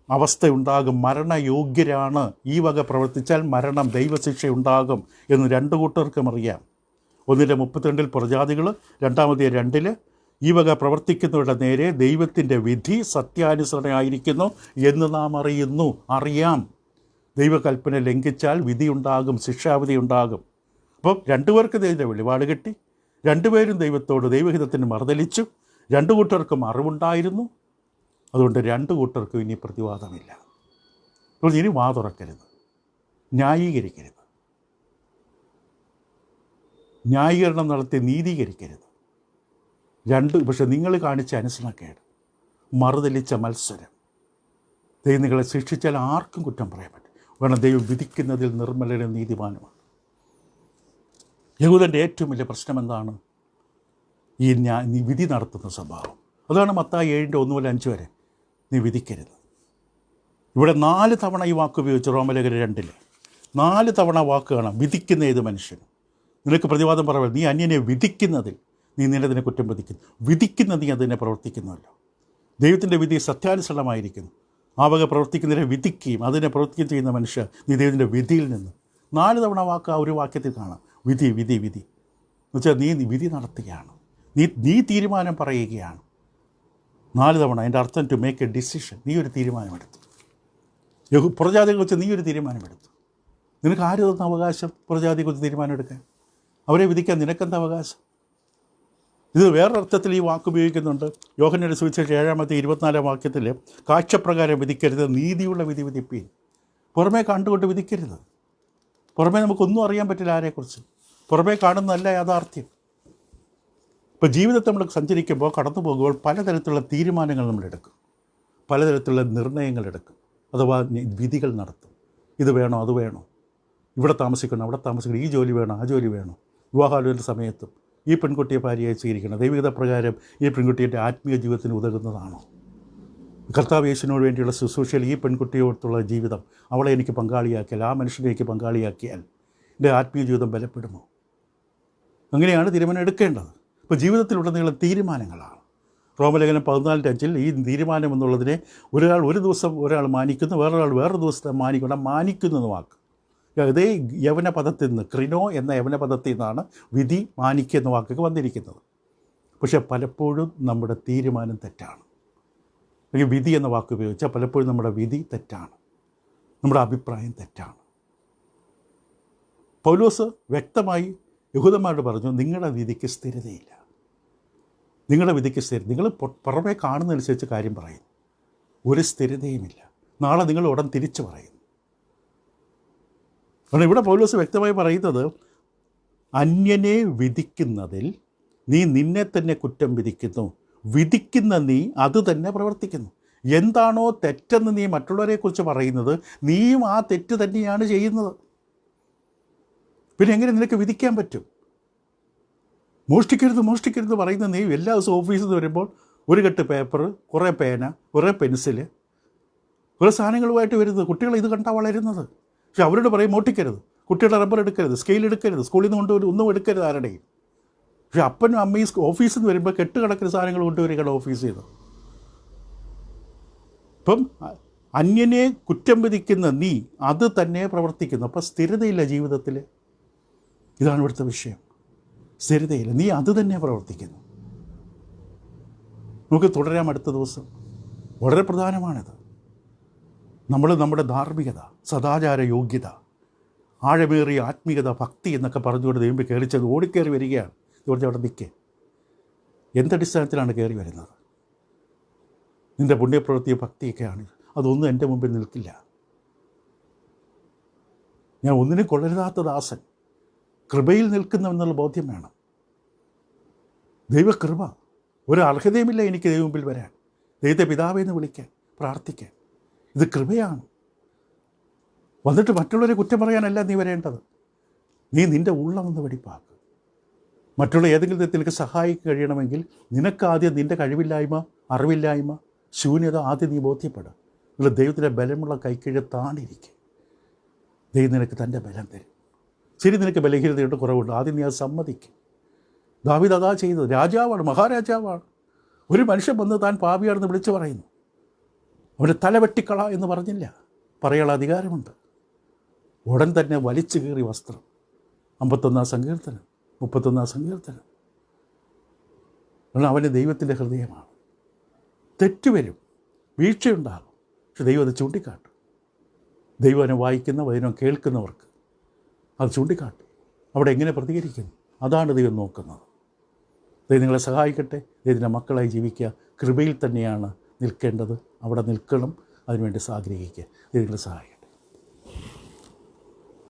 അവസ്ഥയുണ്ടാകും, മരണയോഗ്യരാണ്, ഈ വക പ്രവർത്തിച്ചാൽ മരണം, ദൈവശിക്ഷയുണ്ടാകും എന്ന് രണ്ടു കൂട്ടർക്കും അറിയാം. 1:32 പ്രജാതികൾ, 2-ാം അധ്യായം 2 ഈ വക പ്രവർത്തിക്കുന്നവരുടെ നേരെ ദൈവത്തിൻ്റെ വിധി സത്യാനുസരണമായിരിക്കുന്നു എന്ന് നാം അറിയാം. ദൈവകൽപ്പന ലംഘിച്ചാൽ വിധിയുണ്ടാകും, ശിക്ഷാവിധി ഉണ്ടാകും. അപ്പോൾ രണ്ടുപേർക്ക് ദൈവത്തിൻ്റെ വെളിപാട് കിട്ടി, രണ്ടുപേരും ദൈവത്തോട് ദൈവഹിതത്തിന് മറുതലിച്ചു, രണ്ടു കൂട്ടർക്കും അറിവുണ്ടായിരുന്നു. അതുകൊണ്ട് രണ്ടു കൂട്ടർക്കും ഇനി പ്രതിവാദമില്ല. അപ്പോൾ ഇനി വാ തുറക്കരുത്, ന്യായീകരിക്കരുത്, ന്യായീകരണം നടത്തി നീതീകരിക്കരുത്. പക്ഷെ നിങ്ങൾ കാണിച്ച അനുസരണക്കേട്, മറുതലിച്ച മത്സരം, ദൈവം നിങ്ങളെ ശിക്ഷിച്ചാൽ ആർക്കും കുറ്റം പറയാൻ പറ്റും. കാരണം ദൈവം വിധിക്കുന്നതിൽ നിർമ്മലനും നീതിമാനുമാണ്. യഹൂദൻ്റെ ഏറ്റവും വലിയ പ്രശ്നം എന്താണ്? നീ വിധി നടത്തുന്ന സ്വഭാവം. അതാണ് മത്തായി 7:1-5 വരെ, നീ വിധിക്കരുത്. ഇവിടെ 4 തവണ ഈ വാക്ക് ഉപയോഗിച്ച് റോമലേഖനം 2 4 തവണ വാക്ക് കാണാം. വിധിക്കുന്ന ഏത് മനുഷ്യനും നിനക്ക് പ്രതിവാദം പറയരുത്. നീ അന്യനെ വിധിക്കുന്നതിൽ നീ നിന്നതിനെ കുറ്റം വിധിക്കുന്നു. വിധിക്കുന്ന നീ അതിനെ പ്രവർത്തിക്കുന്നുവല്ലോ. ദൈവത്തിൻ്റെ വിധി സത്യാനുസരണമായിരിക്കുന്നു. ആ വക പ്രവർത്തിക്കുന്നതിനെ വിധിക്കുകയും അതിനെ പ്രവർത്തിക്കുകയും ചെയ്യുന്ന മനുഷ്യർ, നീ ദൈവത്തിൻ്റെ വിധിയിൽ നിന്ന് 4 തവണ വാക്ക് ആ ഒരു വാക്യത്തിൽ കാണാം. വിധി വിധി വിധി എന്ന് വെച്ചാൽ നീ വിധി നടത്തുകയാണ്, നീ തീരുമാനം പറയുകയാണ്. 4 തവണ. അതിൻ്റെ അർത്ഥം ടു മേക്ക് എ ഡിസിഷൻ. നീ ഒരു തീരുമാനമെടുത്തു. പ്രജാതിയെക്കുറിച്ച് നീ ഒരു തീരുമാനമെടുത്തു. നിനക്ക് ആര് തന്ന അവകാശം പ്രജാതിയെക്കുറിച്ച് തീരുമാനമെടുക്കാൻ? അവരെ വിധിക്കാൻ നിനക്കെന്താ അവകാശം? ഇത് വേറൊരർത്ഥത്തിൽ ഈ വാക്ക് ഉപയോഗിക്കുന്നുണ്ട്. യോഹന്നാന്റെ സുവിശേഷം 7-ാം അധ്യായം 24-ാം വാക്യത്തിൽ, കാഴ്ചപ്രകാരം വിധിക്കരുത്, നീതിയുള്ള വിധി വിധിപ്പീൻ. പുറമേ കണ്ടുകൊണ്ട് വിധിക്കരുത്. പുറമേ നമുക്കൊന്നും അറിയാൻ പറ്റില്ല ആരെക്കുറിച്ച്. പുറമേ കാണുന്നതല്ല യാഥാർത്ഥ്യം. ഇപ്പോൾ ജീവിതത്തെ നമ്മൾ സഞ്ചരിക്കുമ്പോൾ, കടന്നു പോകുമ്പോൾ പലതരത്തിലുള്ള തീരുമാനങ്ങൾ നമ്മളെടുക്കും, പലതരത്തിലുള്ള നിർണയങ്ങളെടുക്കും, അഥവാ വിധികൾ നടത്തും. ഇത് വേണോ അത് വേണോ, ഇവിടെ താമസിക്കണം അവിടെ താമസിക്കണം, ഈ ജോലി വേണോ ആ ജോലി വേണോ, വിവാഹാലോചന സമയത്തും ഈ പെൺകുട്ടിയെ ഭാര്യയായി സ്വീകരിക്കണം, ദൈവികത പ്രകാരം ഈ പെൺകുട്ടിയുടെ ആത്മീയ ജീവിതത്തിന് ഉതകുന്നതാണോ, കർത്താവ് യേശുവിനോട് വേണ്ടിയുള്ള ശുശ്രൂഷയിൽ ഈ പെൺകുട്ടിയോടുള്ള ജീവിതം, അവളെ എനിക്ക് പങ്കാളിയാക്കിയാൽ, ആ മനുഷ്യനെ എനിക്ക് പങ്കാളിയാക്കിയാൽ എൻ്റെ ആത്മീയ ജീവിതം ബലപ്പെടുമോ? അങ്ങനെയാണ് തീരുമാനം എടുക്കേണ്ടത്. ഇപ്പോൾ ജീവിതത്തിലുടനീളം തീരുമാനങ്ങളാണ്. റോമലേഖനം 14:5 ഈ തീരുമാനം എന്നുള്ളതിനെ ഒരാൾ ഒരു ദിവസം മാനിക്കുന്നു, വേറൊരാൾ വേറൊരു ദിവസത്തെ മാനിക്കുന്ന വാക്ക്. ഇതേ യവനപദത്തിൽ നിന്ന്, ക്രിനോ എന്ന യവനപദത്തിൽ നിന്നാണ് വിധി, മാനിക്കുക എന്ന വാക്കൊക്കെ വന്നിരിക്കുന്നത്. പക്ഷേ പലപ്പോഴും നമ്മുടെ തീരുമാനം തെറ്റാണ്. അല്ലെങ്കിൽ വിധി എന്ന വാക്ക് ഉപയോഗിച്ചാൽ പലപ്പോഴും നമ്മുടെ വിധി തെറ്റാണ്, നമ്മുടെ അഭിപ്രായം തെറ്റാണ്. പൗലോസ് വ്യക്തമായി യഹൂദന്മാരോട് പറഞ്ഞു, നിങ്ങളുടെ വിധിക്ക് സ്ഥിരതയില്ല, നിങ്ങളുടെ വിധിക്ക് നിങ്ങൾ പുറമേ കാണുന്നതനുസരിച്ച് കാര്യം പറയുന്നു, ഒരു സ്ഥിരതയുമില്ല. നാളെ നിങ്ങൾ ഉടൻ തിരിച്ചു പറയുന്നു. കാരണം ഇവിടെ പൗലോസ് വ്യക്തമായി പറയുന്നത്, അന്യനെ വിധിക്കുന്നതിൽ നീ നിന്നെ തന്നെ കുറ്റം വിധിക്കുന്നു, വിധിക്കുന്ന നീ അത് തന്നെ പ്രവർത്തിക്കുന്നു. എന്താണോ തെറ്റെന്ന് നീ മറ്റുള്ളവരെക്കുറിച്ച് പറയുന്നത്, നീയും ആ തെറ്റ് തന്നെയാണ് ചെയ്യുന്നത്. പിന്നെ എങ്ങനെ നിനക്ക് വിധിക്കാൻ പറ്റും? മോഷ്ടിക്കരുത് പറയുന്ന നീ എല്ലാ ദിവസവും ഓഫീസിൽ നിന്ന് വരുമ്പോൾ ഒരു കെട്ട് പേപ്പർ, കുറേ പേന, കുറേ പെൻസില്, കുറേ സാധനങ്ങളുമായിട്ട് വരുന്നത്. കുട്ടികൾ ഇത് കണ്ടാൽ വളരുന്നത്. പക്ഷെ അവരോട് പറയും മോഷ്ടിക്കരുത്, കുട്ടികളുടെ റബ്ബർ എടുക്കരുത്, സ്കെയിൽ എടുക്കരുത്, സ്കൂളിൽ നിന്ന് കൊണ്ടുവരും, ഒന്നും എടുക്കരുത് ആരുടെയും. പക്ഷെ അപ്പനും അമ്മയും ഓഫീസിൽ നിന്ന് വരുമ്പോൾ കെട്ടുകണക്കിന് സാധനങ്ങൾ കൊണ്ടുവരികയാണ് ഓഫീസിൽ നിന്ന്. ഇപ്പം അന്യനെ കുറ്റം വിധിക്കുന്ന നീ അത് തന്നെ പ്രവർത്തിക്കുന്നു. അപ്പം സ്ഥിരതയില്ല ജീവിതത്തിൽ. ഇതാണ് ഇവിടുത്തെ വിഷയം. സ്ഥിരതയില്ല, നീ അത് തന്നെ പ്രവർത്തിക്കുന്നു. നമുക്ക് തുടരാം അടുത്ത ദിവസം. വളരെ പ്രധാനമാണിത്. നമ്മുടെ ധാർമ്മികത, സദാചാര യോഗ്യത, ആഴമേറിയ ആത്മീയത, ഭക്തി എന്നൊക്കെ പറഞ്ഞുകൊണ്ട് ദൈവം കയറിച്ചത് ഓടിക്കയറി വരികയാണ്. ഇവിടുത്തെ അവിടെ നിൽക്കേ, എന്തടിസ്ഥാനത്തിലാണ് കയറി വരുന്നത്? നിൻ്റെ പുണ്യപ്രവൃത്തിയ ഭക്തിയൊക്കെയാണ്. അതൊന്നും എൻ്റെ മുമ്പിൽ നിൽക്കില്ല. ഞാൻ ഒന്നിനും കൊള്ളരുതാത്ത ദാസൻ, കൃപയിൽ നിൽക്കുന്നുവെന്നുള്ള ബോധ്യം വേണം. ദൈവകൃപ, ഒരു അർഹതയുമില്ല എനിക്ക് ദൈവം മുമ്പിൽ വരാൻ, ദൈവത്തെ പിതാവെന്ന് വിളിക്കാൻ, പ്രാർത്ഥിക്കാൻ. ഇത് കൃപയാണ്. വന്നിട്ട് മറ്റുള്ളവരെ കുറ്റം പറയാനല്ല നീ വരേണ്ടത്. നീ നിൻ്റെ ഉള്ളമെന്ന് വെടിപ്പാക്ക്. മറ്റുള്ള ഏതെങ്കിലും തരത്തിലേക്ക് സഹായിക്കാൻ കഴിയണമെങ്കിൽ നിനക്കാദ്യം നിൻ്റെ കഴിവില്ലായ്മ, അറിവില്ലായ്മ, ശൂന്യത ആദ്യം നീ ബോധ്യപ്പെടും. നിങ്ങൾ ദൈവത്തിൻ്റെ ബലമുള്ള കൈക്കീഴ് താണിരിക്കും. ദൈവം നിനക്ക് തൻ്റെ ബലം തരും. ശരി, നിനക്ക് ബലഹീനതയുണ്ട്, കുറവുണ്ട്, ആദ്യം നീ അത് സമ്മതിക്കും. ദാവീദ് അതാ ചെയ്തത്. രാജാവാണ്, മഹാരാജാവാണ്. ഒരു മനുഷ്യൻ വന്ന് താൻ പാപിയാണെന്ന് വിളിച്ചു പറയുന്നു. അവൻ്റെ തല വെട്ടിക്കള എന്ന് പറഞ്ഞില്ല, പറയാനുള്ള അധികാരമുണ്ട്. ഉടൻ തന്നെ വലിച്ചു കീറി വസ്ത്രം. 51 സങ്കീർത്തനം, 31 സങ്കീർത്തനം. കാരണം അവൻ്റെ ദൈവത്തിൻ്റെ ഹൃദയമാണ്. തെറ്റുവരും, വീഴ്ചയുണ്ടാകും, പക്ഷെ ദൈവം അത് ചൂണ്ടിക്കാട്ടും. ദൈവം അവനെ വായിക്കുന്ന വചനം കേൾക്കുന്നവർക്ക് അത് ചൂണ്ടിക്കാട്ടും. അവിടെ എങ്ങനെ പ്രതികരിക്കുന്നു, അതാണ് ദൈവം നോക്കുന്നത്. ദൈവം നിങ്ങളെ സഹായിക്കട്ടെ. ദൈവത്തിൻ്റെ മക്കളായി ജീവിക്കുക. കൃപയിൽ തന്നെയാണ് നിൽക്കേണ്ടത്. അവിടെ നിൽക്കണം. അതിനുവേണ്ടി ആഗ്രഹിക്കുക. ദൈവം നിങ്ങളെ സഹായിക്കും.